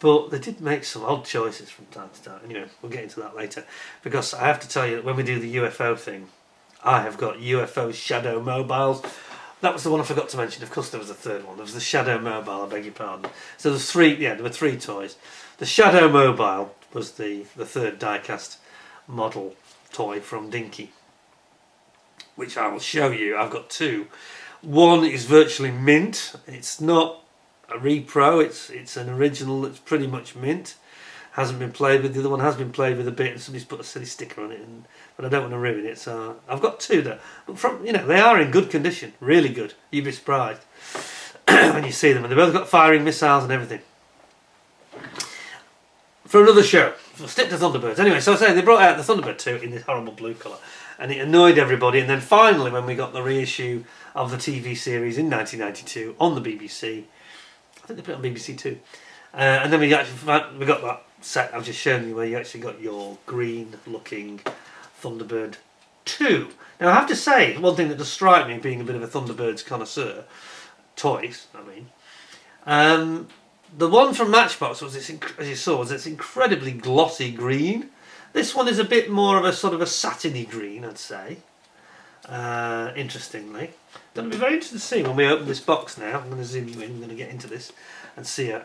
But they did make some odd choices from time to time. Anyway, we'll get into that later. Because I have to tell you that when we do the UFO thing, I have got UFO Shadow Mobiles. That was the one I forgot to mention. Of course, there was a third one. There was the Shadow Mobile, I beg your pardon. So there were 3 toys. The Shadow Mobile was the third die-cast model toy from Dinky, which I will show you. I've got 2. One is virtually mint. It's not a repro. It's an original that's pretty much mint. Hasn't been played with. The other one has been played with a bit, and somebody's put a silly sticker on it. But I don't want to ruin it, so I've got 2 there. But they are in good condition, really good. You'd be surprised when you see them, and they've both got firing missiles and everything. For another show, we'll stick to Thunderbirds. Anyway, so I say they brought out the Thunderbird 2 in this horrible blue colour. and it annoyed everybody. And then finally, when we got the reissue of the TV series in 1992 on the BBC, I think they put it on BBC Two, and then we got that set I've just shown you, where you actually got your green-looking Thunderbird 2. Now I have to say, one thing that does strike me, being a bit of a Thunderbirds connoisseur, toys, I mean, the one from Matchbox was this, as you saw, was this incredibly glossy green. This one is a bit more of a sort of a satiny green, I'd say. Interestingly, going to be very interesting to see when we open this box now. I'm going to zoom you in. I'm going to get into this and see an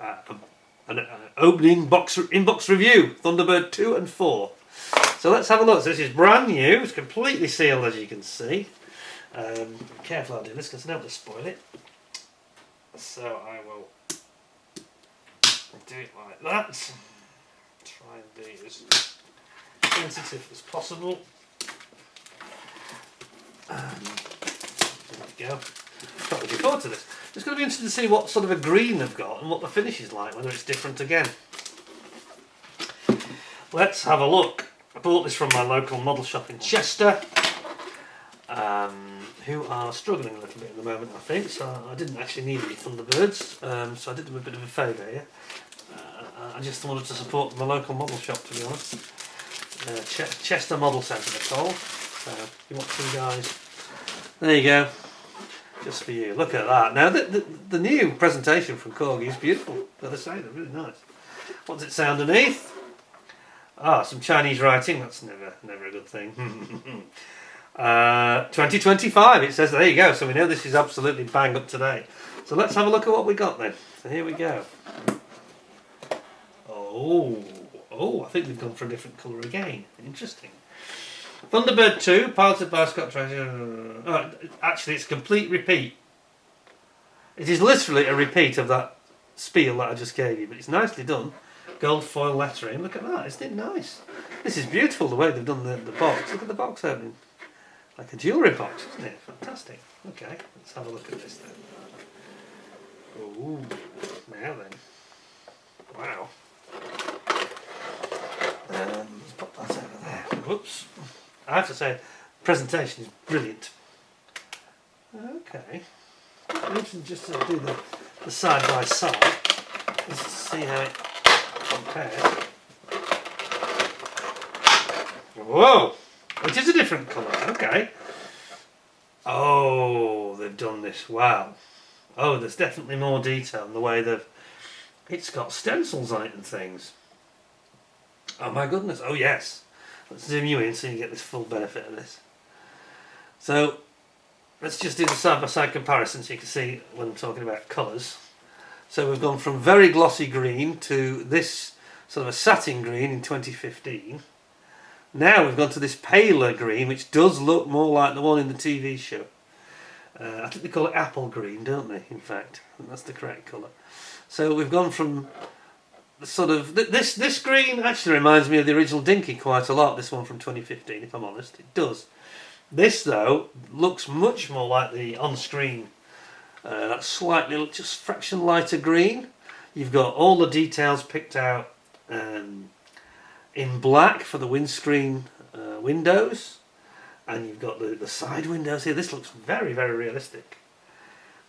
opening in-box review, Thunderbird 2 and 4. So let's have a look. So this is brand new. It's completely sealed, as you can see. Be careful I do this, because I don't want to spoil it. So I will do it like that. Try and be as sensitive as possible. There we go. Quite looking forward to this. It's going to be interesting to see what sort of a green they've got and what the finish is like, whether it's different again. Let's have a look. I bought this from my local model shop in Chester, who are struggling a little bit at the moment, I think. So I didn't actually need any Thunderbirds, so I did them a bit of a favour here. I just wanted to support my local model shop, to be honest. Chester Model Centre, they're called. So if you want some, guys, there you go. Just for you. Look at that. Now the new presentation from Corgi is beautiful. Gotta say, they're really nice. What's it say underneath? Ah, some Chinese writing. That's never a good thing. 2025. It says. There you go. So we know this is absolutely bang up to date. So let's have a look at what we got then. So here we go. Oh, I think they've gone for a different colour again. Interesting. Thunderbird 2, piloted by Scott Tracy. Actually, it's a complete repeat. It is literally a repeat of that spiel that I just gave you, but it's nicely done. Gold foil lettering. Look at that, isn't it nice? This is beautiful, the way they've done the box. Look at the box opening. Like a jewellery box, isn't it? Fantastic. Okay, let's have a look at this then. Ooh, now then. Wow. Let's pop that over there. Whoops. I have to say, the presentation is brilliant. Okay. Interesting just to do the side by side. Let's see how it compares. Whoa! It is a different colour. Okay. Oh, they've done this. Wow. Oh, there's definitely more detail in the way they've... It's got stencils on it and things. Oh my goodness. Oh yes. Let's zoom you in so you get this full benefit of this. So let's just do the side-by-side comparison so you can see when I'm talking about colours. So we've gone from very glossy green to this sort of a satin green in 2015. Now we've gone to this paler green, which does look more like the one in the TV show. I think they call it apple green, don't they, in fact? I think that's the correct colour. So we've gone from the sort of... This green actually reminds me of the original Dinky quite a lot, this one from 2015, if I'm honest. It does. This, though, looks much more like the on-screen, that slightly, just fraction lighter green. You've got all the details picked out in black for the windscreen windows. And you've got the side windows here. This looks very, very realistic.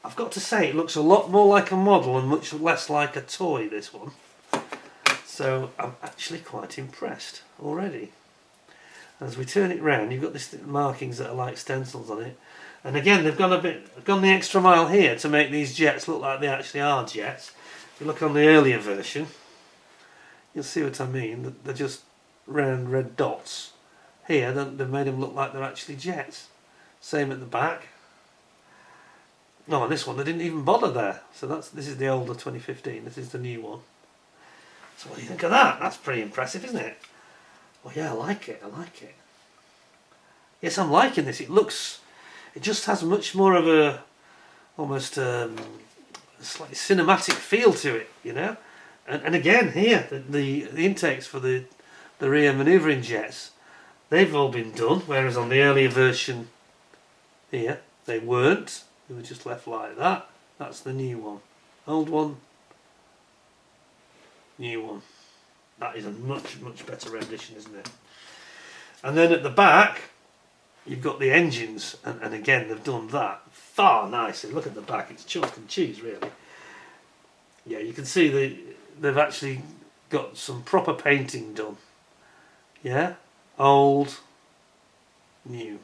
I've got to say, it looks a lot more like a model and much less like a toy, this one. So I'm actually quite impressed already. As we turn it round, you've got these markings that are like stencils on it. And again, they've gone the extra mile here to make these jets look like they actually are jets. If you look on the earlier version, you'll see what I mean. They're just round red dots. Here, they've made them look like they're actually jets. Same at the back. No, on this one, they didn't even bother there. So this is the older 2015. This is the new one. So what do you think of that? That's pretty impressive, isn't it? Oh yeah, I like it. I like it. Yes, I'm liking this. It just has much more of a almost slightly cinematic feel to it, you know. And again, here the intakes for the rear manoeuvring jets, they've all been done. Whereas on the earlier version here, they weren't. They were just left like that. That's the new one. Old one. New one. That is a much, much better rendition, isn't it? And then at the back, you've got the engines, and again they've done that far nicely. Look at the back, it's chalk and cheese really. Yeah, you can see they've actually got some proper painting done. Yeah, old, new.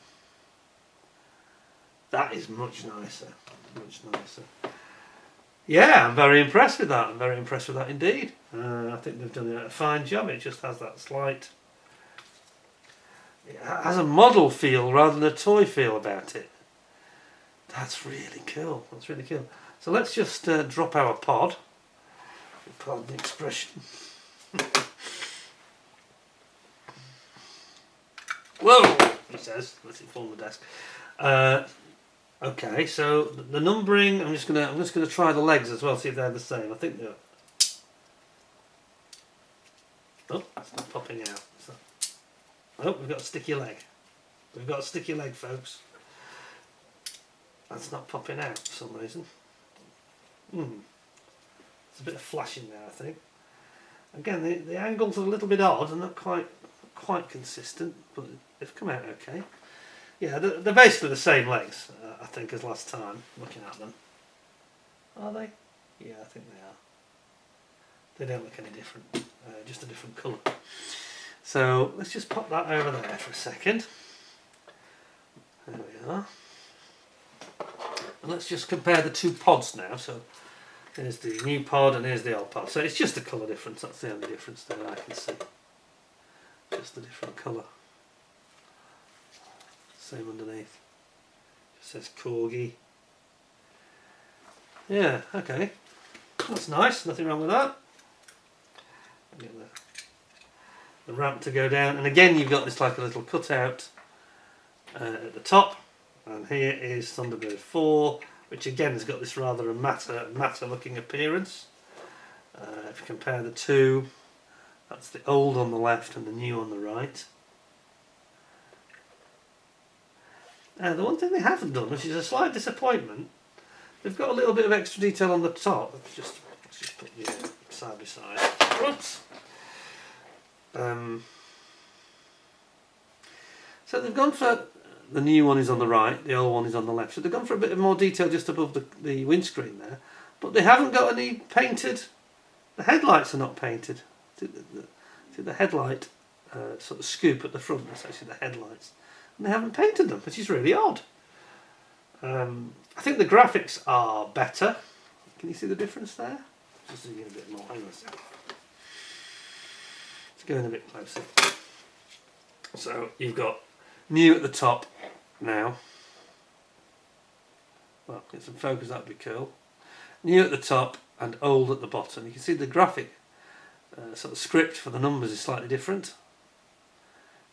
That is much nicer, much nicer. Yeah, I'm very impressed with that. I'm very impressed with that indeed. I think they've done a fine job. It just has that slight... It has a model feel rather than a toy feel about it. That's really cool. That's really cool. So let's just drop our pod. Pardon the expression. Whoa! He says. Let's it fall on the desk. Okay, so the numbering. I'm just gonna try the legs as well. See if they're the same. I think they're. Oh, it's not popping out. Oh, we've got a sticky leg. We've got a sticky leg, folks. That's not popping out for some reason. There's a bit of flashing there, I think. Again, the angles are a little bit odd and not quite consistent, but they've come out okay. Yeah, they're basically the same legs, I think, as last time, looking at them. Are they? Yeah, I think they are. They don't look any different, just a different colour. So let's just pop that over there for a second. There we are. And let's just compare the two pods now. So there's the new pod and here's the old pod. So it's just a colour difference. That's the only difference that I can see. Just a different colour. Same underneath. Just says Corgi. Yeah, okay. That's nice. Nothing wrong with that. Get the ramp to go down, and again you've got this like a little cutout at the top, and here is Thunderbird 4, which again has got this rather a matter looking appearance. If you compare the two, that's the old on the left and the new on the right. The one thing they haven't done, which is a slight disappointment, they've got a little bit of extra detail on the top. Let's just put you side by side. Oops. So they've gone for, the new one is on the right, the old one is on the left, so they've gone for a bit of more detail just above the windscreen there, but they haven't got any painted, the headlights are not painted. See the headlight sort of scoop at the front, that's actually the headlights, and they haven't painted them, which is really odd. I think the graphics are better. Can you see the difference there? Just zoom in a bit more, hang on a second. Going a bit closer. So you've got new at the top now. Well, get some focus, that'd be cool. New at the top and old at the bottom. You can see the graphic sort of script for the numbers is slightly different.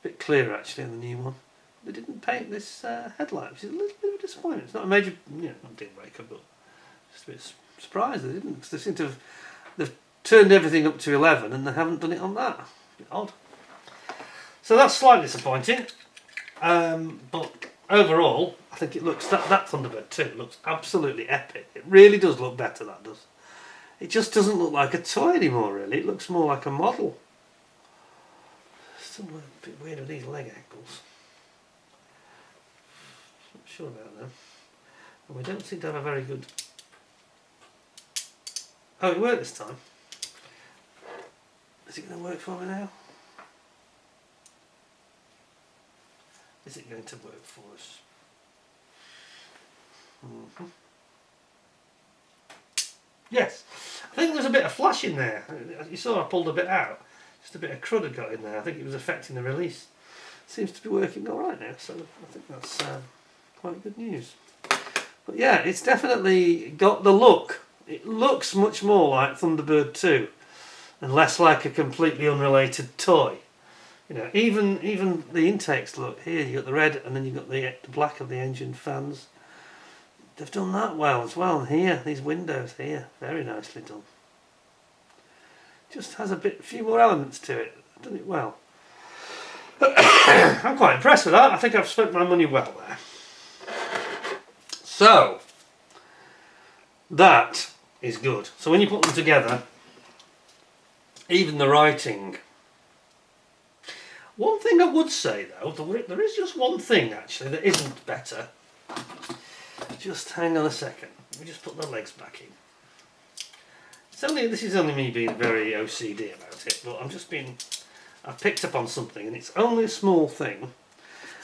A bit clearer actually on the new one. They didn't paint this headlight, which is a little bit of a disappointment. It's not a major, not deal breaker, but just a bit surprised they didn't, because they seem to have, they've turned everything up to 11 and they haven't done it on that. Bit odd. So that's slightly disappointing, but overall I think it looks, that Thunderbird 2 looks absolutely epic. It really does look better, that does. It just doesn't look like a toy anymore really, it looks more like a model. Still a bit weird with these leg angles. Not sure about them. And we don't seem to have a very good... Oh, it worked this time. Is it going to work for me now? Is it going to work for us? Yes. I think there's a bit of flash in there. You saw I pulled a bit out. Just a bit of crud had got in there. I think it was affecting the release. Seems to be working alright now, so I think that's quite good news. But yeah, it's definitely got the look. It looks much more like Thunderbird 2 and less like a completely unrelated toy. Even the intakes look here. You got the red, and then you got the black of the engine fans. They've done that well as well. And here, these windows here, very nicely done. Just has a few more elements to it. Done it well. I'm quite impressed with that. I think I've spent my money well there. So that is good. So when you put them together, even the writing. One thing I would say though, there is just one thing actually that isn't better. Just hang on a second. Let me just put the legs back in. This is only me being very OCD about it, but I've picked up on something, and it's only a small thing.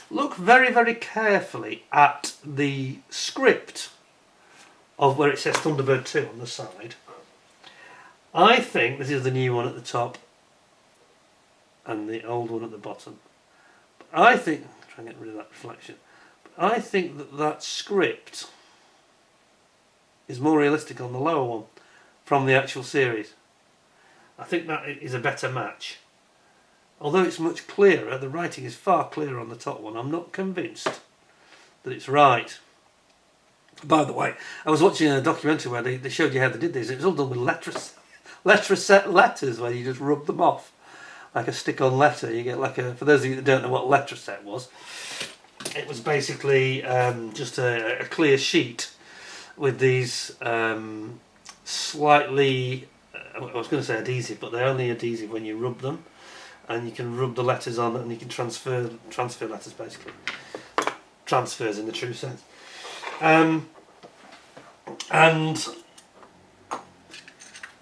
Look very, very carefully at the script of where it says Thunderbird 2 on the side. I think this is the new one at the top and the old one at the bottom. But I think, I'm trying to get rid of that reflection, but I think that script is more realistic on the lower one from the actual series. I think that is a better match. Although it's much clearer, the writing is far clearer on the top one. I'm not convinced that it's right. By the way, I was watching a documentary where they showed you how they did this. It was all done with letters where you just rub them off. Like a stick-on letter. You get like for those of you that don't know what letter set was, it was basically just a clear sheet with these slightly, I was going to say adhesive, but they're only adhesive when you rub them. And you can rub the letters on and you can transfer letters basically. Transfers in the true sense.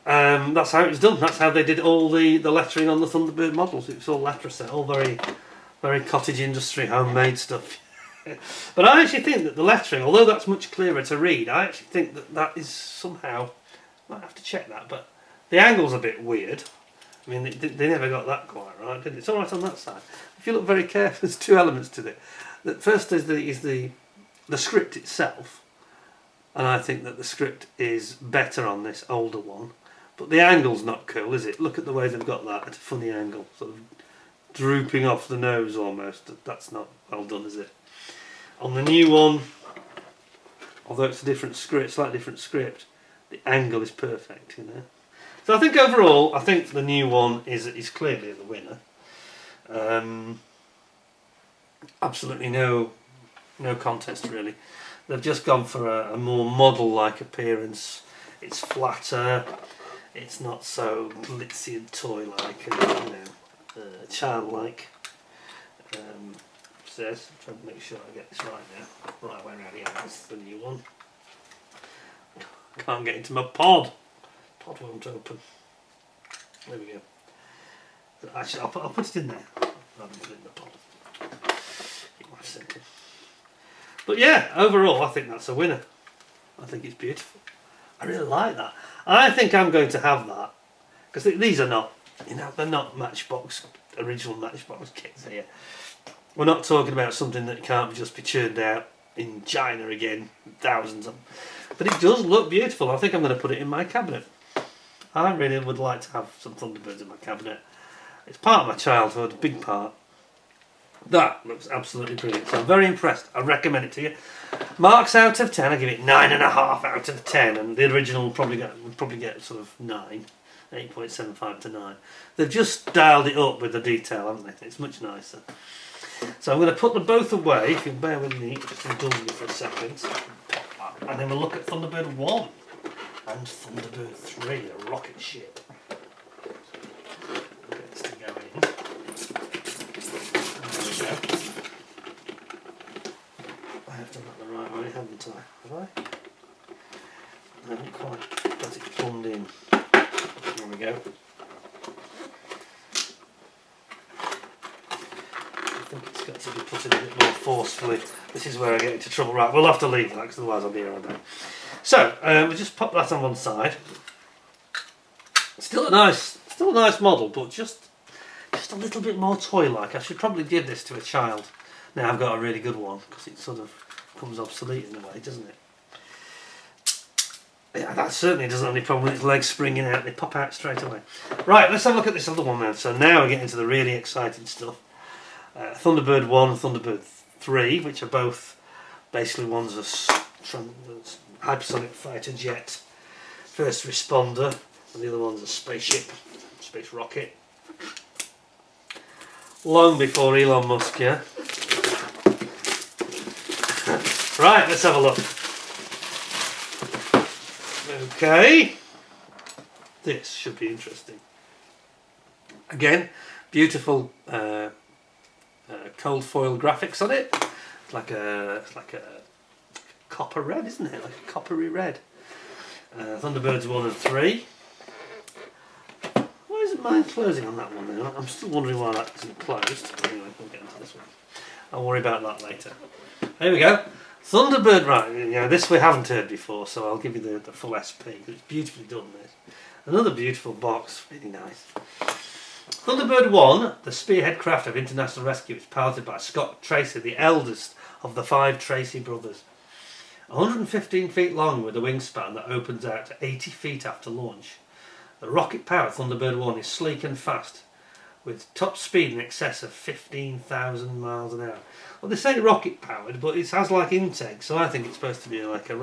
That's how it was done. That's how they did all the lettering on the Thunderbird models. It was all letter set, all very, very cottage industry, homemade stuff. But I actually think that the lettering, although that's much clearer to read, I actually think that is somehow, might have to check that, but the angle's a bit weird. I mean, they never got that quite right, did it? It's all right on that side. If you look very carefully, there's two elements to it. The first is the script itself, and I think that the script is better on this older one. But the angle's not cool, is it? Look at the way they've got that at a funny angle, sort of drooping off the nose almost. That's not well done, is it? On the new one, although it's a different script, slightly different script, the angle is perfect, you know. So I think overall, I think the new one is clearly the winner. Absolutely no contest really. They've just gone for a more model-like appearance. It's flatter. It's not so glitzy and toy-like, and childlike. Says, I'm trying to make sure I get this right now. Right way around here. That's the new one. Can't get into my pod. Pod won't open. There we go. Actually, I'll put it in there rather than put it in the pod. Keep life simple. But yeah, overall, I think that's a winner. I think it's beautiful. I really like that. I think I'm going to have that because these are not, they're not original Matchbox kits here. We're not talking about something that can't just be churned out in China again, thousands of them. But it does look beautiful. I think I'm going to put it in my cabinet. I really would like to have some Thunderbirds in my cabinet. It's part of my childhood, a big part. That looks absolutely brilliant. So I'm very impressed. I recommend it to you. Marks out of 10, I give it 9.5 out of 10, and the original would probably get sort of 9, 8.75 to 9. They've just dialed it up with the detail, haven't they? It's much nicer. So I'm going to put them both away. If you bear with me, just indulge me for a second. And then we'll look at Thunderbird 1 and Thunderbird 3, a rocket ship. Get this to go in. There we go. I have done that the right way, haven't I? Have I? I haven't quite got it plumbed in. There we go. I think it's got to be put in a bit more forcefully. This is where I get into trouble. Right, we'll have to leave that because otherwise I'll be here all day. So we'll just pop that on one side. Still a nice model, but just a little bit more toy-like. I should probably give this to a child. Now I've got a really good one because it sort of becomes obsolete in a way, doesn't it? Yeah, that certainly doesn't have any problem with its legs springing out. They pop out straight away. Right, let's have a look at this other one now. So now we get into the really exciting stuff. Thunderbird 1 and Thunderbird 3, which are both basically one's a hypersonic fighter jet, first responder, and the other one's a spaceship, space rocket. Long before Elon Musk, yeah? Right, let's have a look. Okay, this should be interesting. Again, beautiful cold foil graphics on it. It's like a copper red, isn't it? Like a coppery red. Thunderbirds 1 and 3. Why isn't mine closing on that one then? I'm still wondering why that isn't closed. Anyway, we'll get into this one. I'll worry about that later. There we go. Thunderbird, right, this we haven't heard before, so I'll give you the full SP. It's beautifully done, this. Another beautiful box, really nice. Thunderbird 1, the spearhead craft of international rescue, is piloted by Scott Tracy, the eldest of the 5 Tracy brothers. 115 feet long with a wingspan that opens out to 80 feet after launch. The rocket-powered Thunderbird 1 is sleek and fast, with top speed in excess of 15,000 miles an hour. Well, they say rocket-powered, but it has like intake, so I think it's supposed to be like a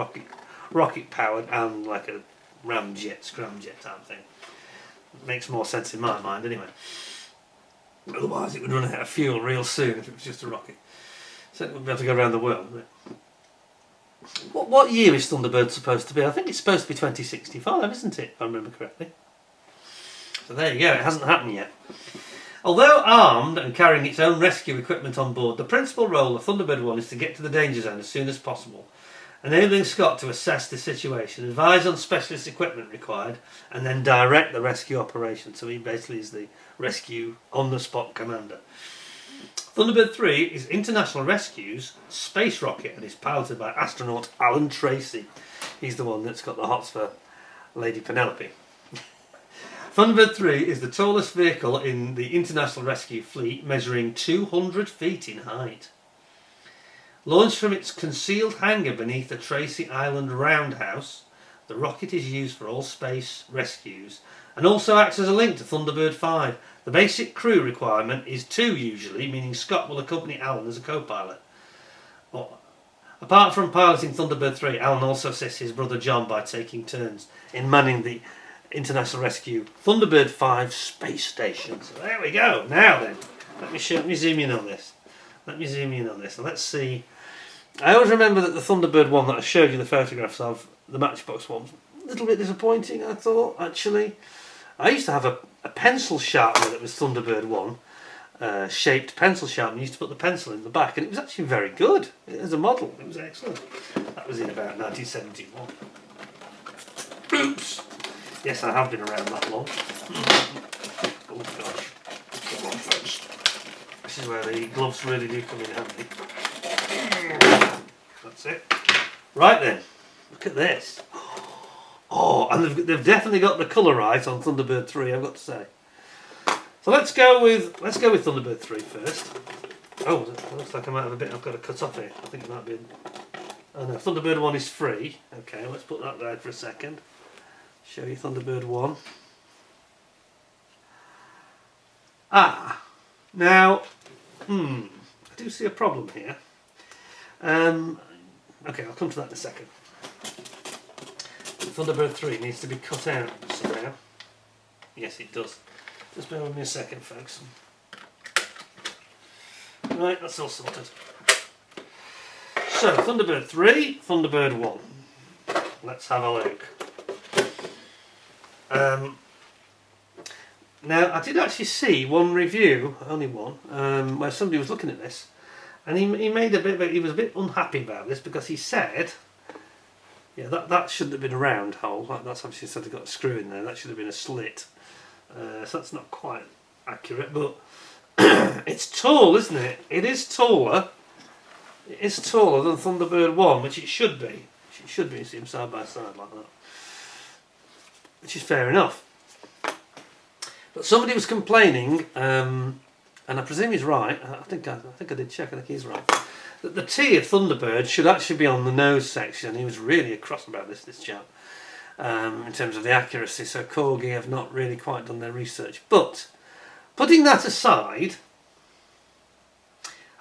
rocket-powered and like a ramjet, scramjet type thing. It makes more sense in my mind, anyway. Otherwise, it would run out of fuel real soon if it was just a rocket. So it wouldn't be able to go around the world, would it? What year is Thunderbird supposed to be? I think it's supposed to be 2065, isn't it, if I remember correctly? So there you go, it hasn't happened yet. Although armed and carrying its own rescue equipment on board, the principal role of Thunderbird 1 is to get to the danger zone as soon as possible, enabling Scott to assess the situation, advise on specialist equipment required, and then direct the rescue operation. So he basically is the rescue on-the-spot commander. Thunderbird 3 is International Rescue's space rocket and is piloted by astronaut Alan Tracy. He's the one that's got the hots for Lady Penelope. Thunderbird 3 is the tallest vehicle in the International Rescue fleet, measuring 200 feet in height. Launched from its concealed hangar beneath the Tracy Island roundhouse, the rocket is used for all space rescues and also acts as a link to Thunderbird 5. The basic crew requirement is 2 usually, meaning Scott will accompany Alan as a co-pilot. Apart from piloting Thunderbird 3, Alan also assists his brother John by taking turns in manning the International Rescue Thunderbird 5 space station. So there we go. Now then, let me zoom in on this. And let's see. I always remember that the Thunderbird one that I showed you the photographs of, the Matchbox one, was a little bit disappointing, I thought, actually. I used to have a pencil sharpener that was Thunderbird 1, shaped pencil sharpener. I used to put the pencil in the back, and it was actually very good as a model. It was excellent. That was in about 1971. Oops! Yes, I have been around that long. Oh gosh. Come on, folks. This is where the gloves really do come in handy. That's it. Right then, look at this. Oh, and they've definitely got the colour right on Thunderbird 3, I've got to say. So let's go with Thunderbird 3 first. Oh, it looks like I might have a bit I've got to cut off here. I think it might be. Oh no, Thunderbird 1 is free. Okay, let's put that there for a second. Show you Thunderbird 1. Now, I do see a problem here. Okay, I'll come to that in a second. Thunderbird 3 needs to be cut out somehow. Yes, it does. Just bear with me a second, folks. Right, that's all sorted. So, Thunderbird 3, Thunderbird 1. Let's have a look. Now, I did actually see one review, only one, where somebody was looking at this, and he made he was a bit unhappy about this because he said, yeah, that shouldn't have been a round hole. That's obviously sort of got a screw in there. That should have been a slit. So that's not quite accurate, but it's tall, isn't it? It is taller. It is taller than Thunderbird 1, which it should be. It should be. You see them side by side like that, which is fair enough. But somebody was complaining, and I presume he's right. I think I did check. I think he's right. That the T of Thunderbird should actually be on the nose section. He was really cross about this chap, in terms of the accuracy. So Corgi have not really quite done their research. But putting that aside,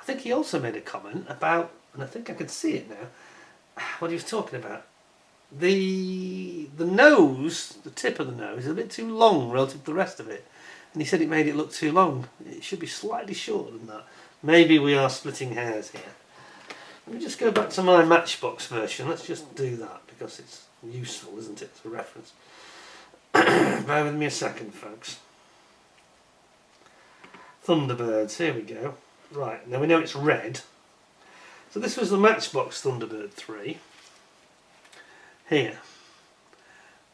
I think he also made a comment about, and I think I can see it now, what he was talking about. The nose, the tip of the nose, is a bit too long relative to the rest of it, and he said it made it look too long. It should be slightly shorter than that. Maybe we are splitting hairs here. Let me just go back to my Matchbox version. Let's just do that because it's useful, isn't it, as a reference. Bear with me a second, folks. Thunderbirds, here we go. Right, now we know it's red. So this was the Matchbox Thunderbird 3. Here.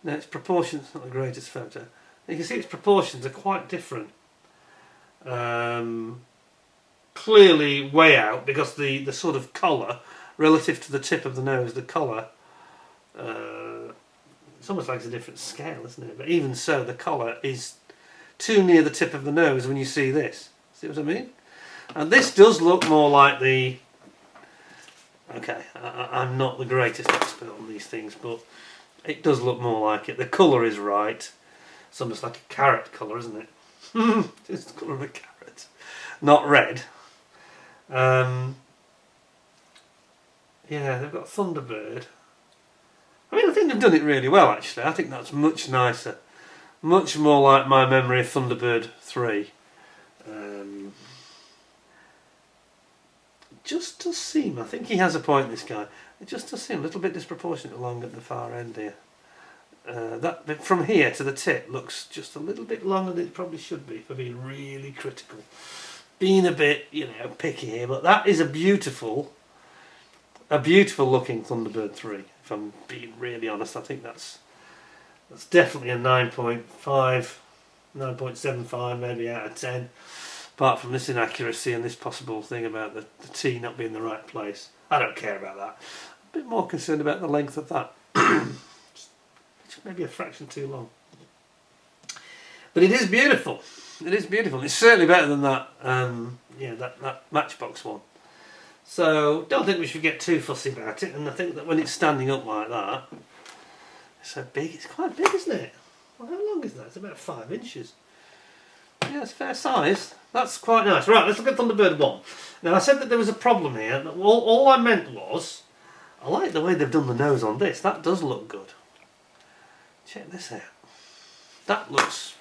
Now its proportions, not the greatest photo. You can see its proportions are quite different. Clearly way out, because the sort of collar relative to the tip of the nose, the collar, it's almost like it's a different scale, isn't it? But even so, the collar is too near the tip of the nose when you see this. See what I mean? And this does look more like the... Okay, I'm not the greatest expert on these things, but it does look more like it. The colour is right. It's almost like a carrot colour, isn't it? It's the colour of a carrot. Not red. Yeah, they've got Thunderbird. I mean, I think they've done it really well, actually. I think that's much nicer. Much more like my memory of Thunderbird 3. Just does seem, I think he has a point, this guy. It just does seem a little bit disproportionate along at the far end here. That bit from here to the tip looks just a little bit longer than it probably should be, for being really critical. Being a bit, you know, picky here, but that is a beautiful looking Thunderbird 3. If I'm being really honest, I think that's definitely a 9.5, 9.75 maybe out of 10. Apart from this inaccuracy and this possible thing about the T not being in the right place. I don't care about that. I'm a bit more concerned about the length of that. Which may be a fraction too long. But it is beautiful. It is beautiful. It's certainly better than that, yeah, that Matchbox one. So don't think we should get too fussy about it. And I think that when it's standing up like that, it's so big. It's quite big, isn't it? Well, how long is that? It's about 5 inches. Yeah, it's fair size. That's quite nice. Right, let's look at Thunderbird 1. Now, I said that there was a problem here. All I meant was, I like the way they've done the nose on this. That does look good. Check this out. That looks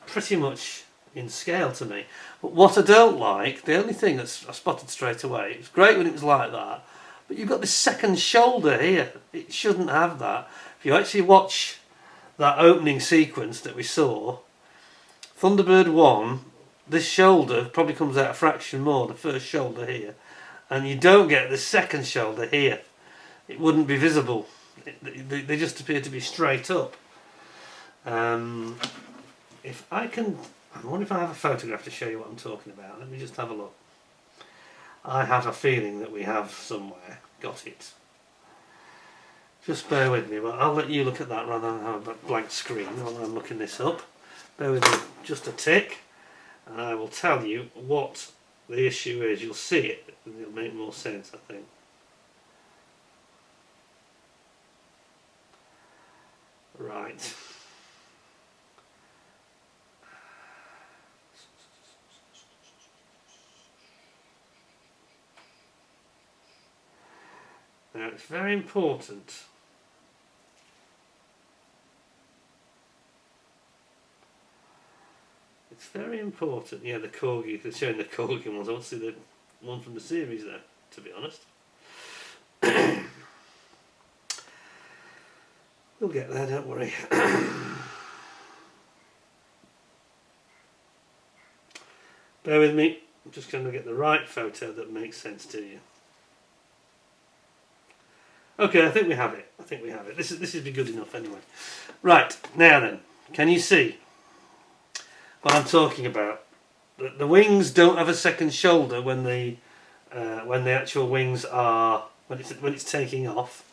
pretty much in scale to me. But what I don't like, the only thing I spotted straight away, it was great when it was like that, but you've got this second shoulder here. It shouldn't have that. If you actually watch that opening sequence that we saw, Thunderbird 1, this shoulder probably comes out a fraction more, the first shoulder here, and you don't get the second shoulder here. It wouldn't be visible. They just appear to be straight up. If I can, I wonder if I have a photograph to show you what I'm talking about. Let me just have a look. I have a feeling that we have somewhere got it. Just bear with me, but I'll let you look at that rather than have a blank screen while I'm looking this up. Bear with me just a tick, and I will tell you what the issue is. You'll see it, and it'll make more sense, I think. Right. Now, it's very important. It's very important. Yeah, the Corgi, they're showing the Corgi ones. I want to see the one from the series there, to be honest. We'll get there, don't worry. Bear with me. I'm just going to get the right photo that makes sense to you. Okay, I think we have it. I think we have it. This would be good enough anyway. Right, now then, can you see what I'm talking about? The wings don't have a second shoulder when the actual wings are when it's taking off,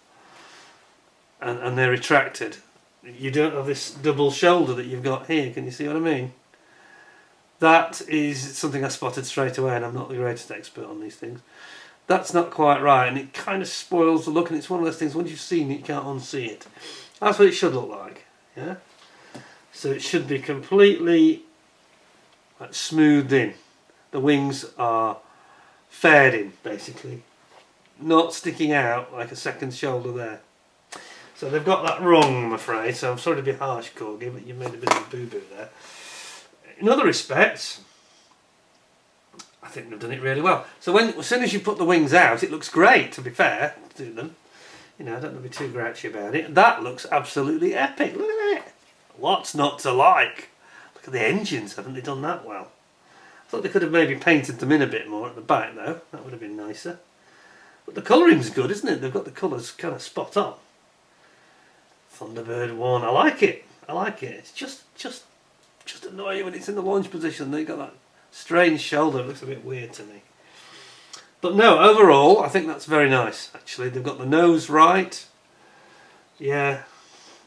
and they're retracted. You don't have this double shoulder that you've got here. Can you see what I mean? That is something I spotted straight away, and I'm not the greatest expert on these things. That's not quite right, and it kind of spoils the look, and it's one of those things, once you've seen it, you can't unsee it. That's what it should look like, yeah? So it should be completely like smoothed in. The wings are fared in, basically. Not sticking out like a second shoulder there. So they've got that wrong, I'm afraid, so I'm sorry to be harsh, Corgi, but you've made a bit of a boo-boo there. In other respects, I think they've done it really well. So as soon as you put the wings out, it looks great, to be fair to them. You know, I don't want to be too grouchy about it. That looks absolutely epic. Look at it. What's not to like? Look at the engines, haven't they done that well? Thought they could have maybe painted them in a bit more at the back though. That would have been nicer. But the colouring's good, isn't it? They've got the colours kind of spot on. Thunderbird 1, I like it. I like it. It's just annoying when it's in the launch position. They've got that strange shoulder. It looks a bit weird to me. But no, overall, I think that's very nice, actually. They've got the nose right. Yeah.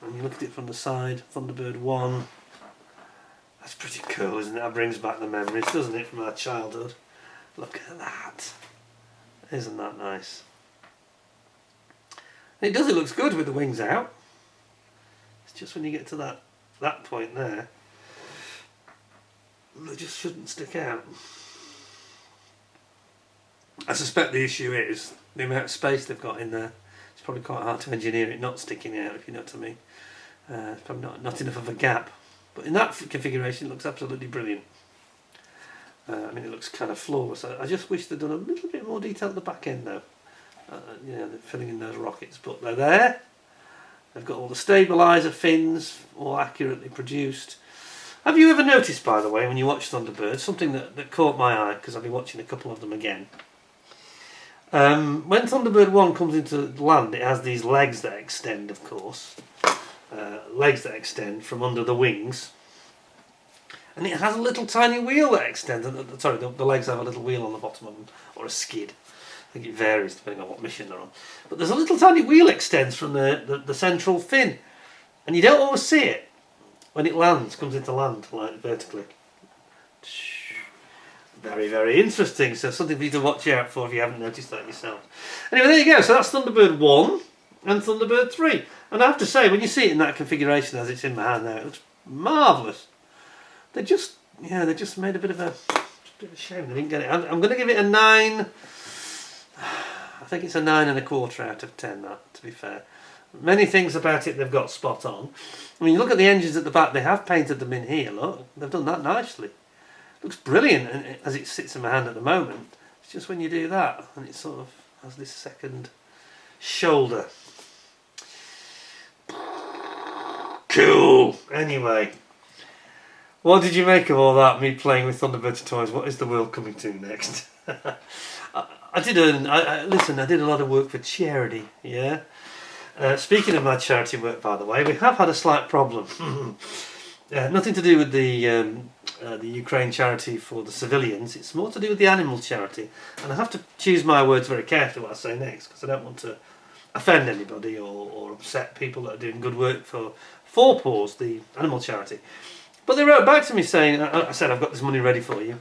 And you look at it from the side, Thunderbird 1. That's pretty cool, isn't it? That brings back the memories, doesn't it, from our childhood? Look at that. Isn't that nice? And it does, it looks good with the wings out. It's just when you get to that point there, they just shouldn't stick out. I suspect the issue is the amount of space they've got in there. It's probably quite hard to engineer it not sticking out, if you know what I mean. It's probably not enough of a gap. But in that configuration it looks absolutely brilliant. I mean, it looks kind of flawless. I just wish they'd done a little bit more detail at the back end though. You know, they're filling in those rockets, but they're there. They've got all the stabiliser fins, all accurately produced. Have you ever noticed, by the way, when you watch Thunderbird, something that caught my eye, because I've been watching a couple of them again. When Thunderbird 1 comes into land, it has these legs that extend, of course. Legs that extend from under the wings. And it has a little tiny wheel that extends. Sorry, the legs have a little wheel on the bottom of them, or a skid. I think it varies depending on what mission they're on. But there's a little tiny wheel extends from the central fin. And you don't always see it when it lands, comes into land, like vertically. Very, very interesting. So something for you to watch out for if you haven't noticed that yourself. Anyway, there you go. So that's Thunderbird 1 and Thunderbird 3. And I have to say, when you see it in that configuration as it's in my hand now, it looks marvellous. They just made a bit of a shame they didn't get it. I'm going to give it a 9. I think it's a 9.25 out of 10. That, to be fair, many things about it they've got spot on. I mean, you look at the engines at the back; they have painted them in here. Look, they've done that nicely. Looks brilliant as it sits in my hand at the moment. It's just when you do that, and it sort of has this second shoulder. Cool. Anyway. What did you make of all that, me playing with Thunderbird toys? What is the world coming to next? I did a lot of work for charity, yeah? Speaking of my charity work, by the way, we have had a slight problem. Nothing to do with the Ukraine charity for the civilians. It's more to do with the animal charity. And I have to choose my words very carefully what I say next, because I don't want to offend anybody or upset people that are doing good work for Four Paws, the animal charity. But they wrote back to me saying, I said, I've got this money ready for you.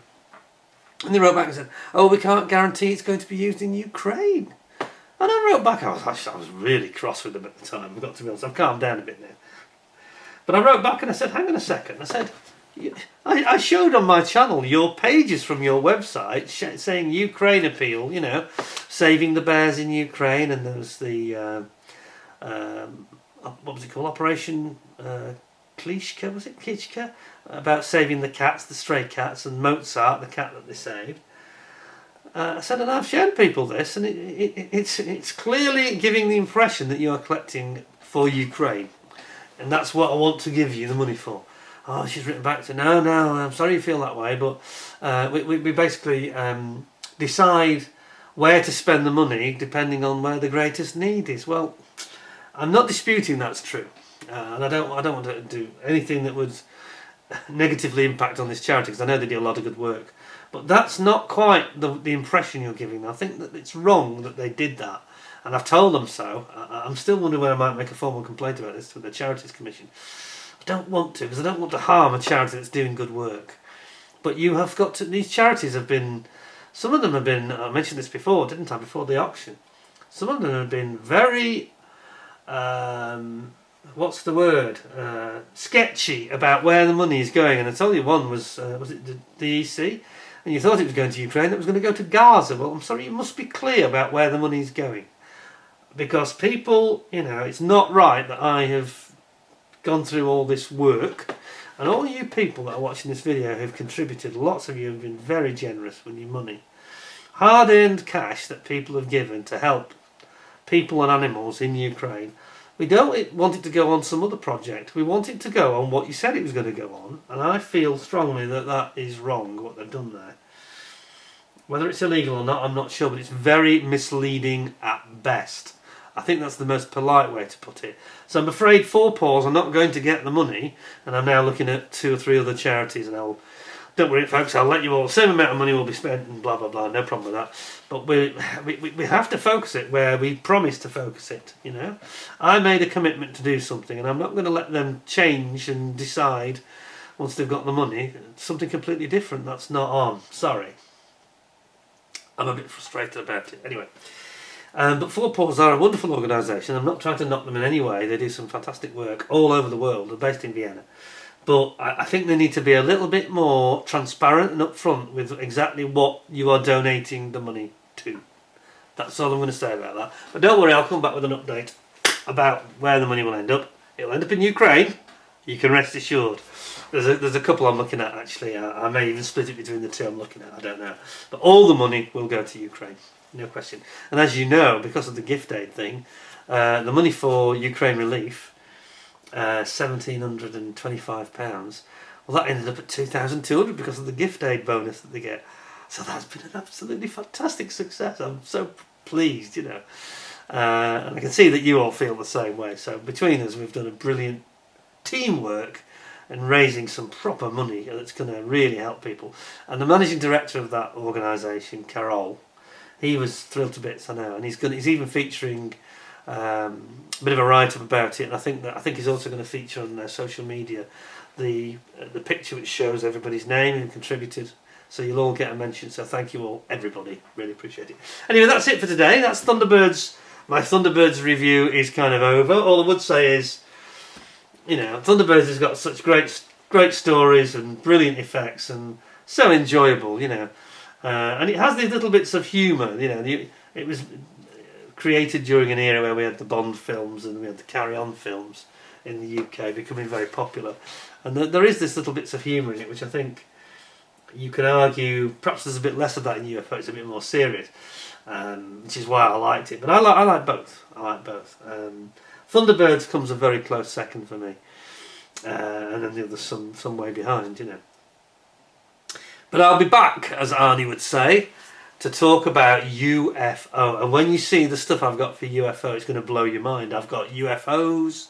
And they wrote back and said, oh, we can't guarantee it's going to be used in Ukraine. And I wrote back, I was really cross with them at the time, I've got to be honest, I've calmed down a bit now. But I wrote back and I said, hang on a second, I said, I showed on my channel your pages from your website saying Ukraine appeal, you know, saving the bears in Ukraine, and there was the, what was it called, Operation... Klitschko, was it Klitschko? About saving the cats, the stray cats, and Mozart, the cat that they saved. I said, and I've shown people this, and it's clearly giving the impression that you are collecting for Ukraine, and that's what I want to give you the money for. Oh, she's written back to, no, I'm sorry you feel that way, but we basically decide where to spend the money depending on where the greatest need is. Well, I'm not disputing that's true. And I don't want to do anything that would negatively impact on this charity, because I know they do a lot of good work. But that's not quite the impression you're giving. I think that it's wrong that they did that, and I've told them so. I'm still wondering whether I might make a formal complaint about this to the Charities Commission. I don't want to, because I don't want to harm a charity that's doing good work. But you have got to. These charities have been. Some of them have been. I mentioned this before, didn't I? Before the auction, some of them have been very. What's the word? Sketchy about where the money is going. And I told you one was it the DEC? And you thought it was going to Ukraine, it was going to go to Gaza. Well, I'm sorry, you must be clear about where the money is going. Because people, you know, it's not right that I have gone through all this work. And all you people that are watching this video who've contributed, lots of you have been very generous with your money. Hard-earned cash that people have given to help people and animals in Ukraine. We don't want it to go on some other project. We want it to go on what you said it was going to go on, and I feel strongly that that is wrong, what they've done there. Whether it's illegal or not, I'm not sure, but it's very misleading at best. I think that's the most polite way to put it. So I'm afraid Four Paws are not going to get the money, and I'm now looking at 2 or 3 other charities, and don't worry folks, I'll let you all, the same amount of money will be spent and blah blah blah, no problem with that. But we have to focus it where we promised to focus it, you know. I made a commitment to do something, and I'm not going to let them change and decide once they've got the money something completely different. That's not on, sorry. I'm a bit frustrated about it. Anyway. But Four Paws are a wonderful organisation. I'm not trying to knock them in any way. They do some fantastic work all over the world. They're based in Vienna. But I think they need to be a little bit more transparent and upfront with exactly what you are donating the money to. That's all I'm going to say about that. But don't worry, I'll come back with an update about where the money will end up. It'll end up in Ukraine. You can rest assured. There's a couple I'm looking at actually. I may even split it between the 2 I'm looking at. I don't know. But all the money will go to Ukraine. No question. And as you know, because of the gift aid thing, the money for Ukraine relief, £1,725, well, that ended up at £2,200 because of the gift aid bonus that they get. So that's been an absolutely fantastic success. I'm so pleased, you know. And I can see that you all feel the same way. So between us, we've done a brilliant teamwork and raising some proper money that's going to really help people. And the managing director of that organisation, Carol, he was thrilled to bits, I know, and he's even featuring a bit of a write-up about it. And I think he's also going to feature on their social media the picture which shows everybody's name who contributed. So you'll all get a mention. So thank you all, everybody. Really appreciate it. Anyway, that's it for today. That's Thunderbirds. My Thunderbirds review is kind of over. All I would say is, you know, Thunderbirds has got such great stories and brilliant effects and so enjoyable, you know. And it has these little bits of humour, you know. It was created during an era where we had the Bond films and we had the Carry On films in the UK becoming very popular. And there is this little bits of humour in it, which I think you could argue perhaps there's a bit less of that in UFO. It's a bit more serious, which is why I liked it. But I like both. Thunderbirds comes a very close second for me, and then the others some way behind, you know. But I'll be back, as Arnie would say, to talk about UFO. And when you see the stuff I've got for UFO, it's going to blow your mind. I've got UFOs,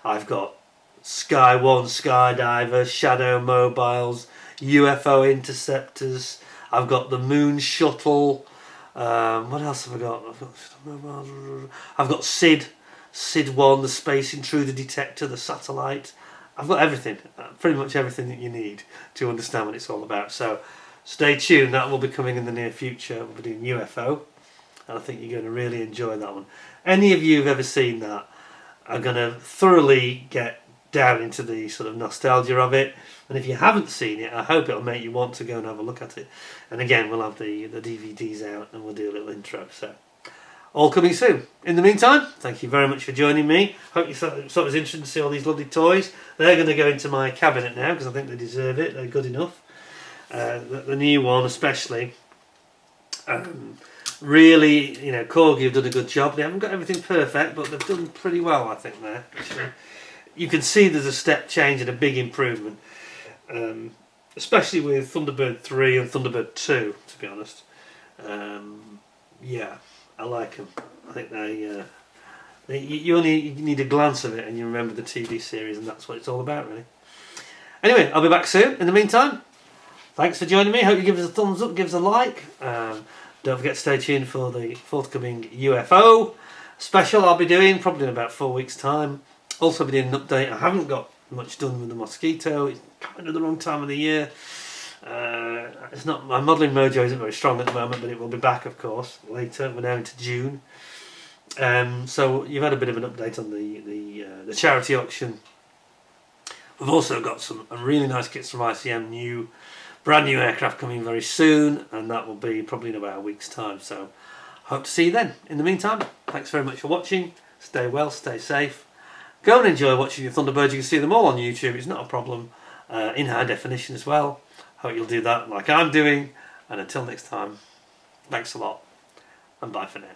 I've got Sky One skydivers, shadow mobiles, UFO interceptors. I've got the moon shuttle. What else have I got? I've got SID-1, the space intruder detector, the satellite. I've got everything, pretty much everything that you need to understand what it's all about. So stay tuned, that will be coming in the near future. We'll be doing UFO, and I think you're going to really enjoy that one. Any of you who've ever seen that are going to thoroughly get down into the sort of nostalgia of it. And if you haven't seen it, I hope it'll make you want to go and have a look at it. And again, we'll have the DVDs out and we'll do a little intro. So all coming soon. In the meantime, thank you very much for joining me. Hope you thought it was interesting to see all these lovely toys. They're going to go into my cabinet now because I think they deserve it. They're good enough. The new one especially. Really, you know, Corgi have done a good job. They haven't got everything perfect, but they've done pretty well, I think, there. Actually. You can see there's a step change and a big improvement. Especially with Thunderbird 3 and Thunderbird 2, to be honest. Yeah, I like them. I think you only need a glance of it and you remember the TV series, and that's what it's all about, really. Anyway, I'll be back soon. In the meantime, thanks for joining me. Hope you give us a thumbs up, give us a like. Don't forget to stay tuned for the forthcoming UFO special I'll be doing, probably in about 4 weeks' time. Also be doing an update. I haven't got much done with the mosquito. It's kind of the wrong time of the year. It's not, my modelling mojo isn't very strong at the moment, but it will be back, of course, later. We're now into June. So you've had a bit of an update on the charity auction. We've also got some really nice kits from ICM, brand new aircraft coming very soon, and that will be probably in about a week's time. So hope to see you then. In the meantime, thanks very much for watching. Stay well, stay safe. Go and enjoy watching your Thunderbirds. You can see them all on YouTube. It's not a problem. In high definition as well. Hope you'll do that like I'm doing. And until next time, thanks a lot. And bye for now.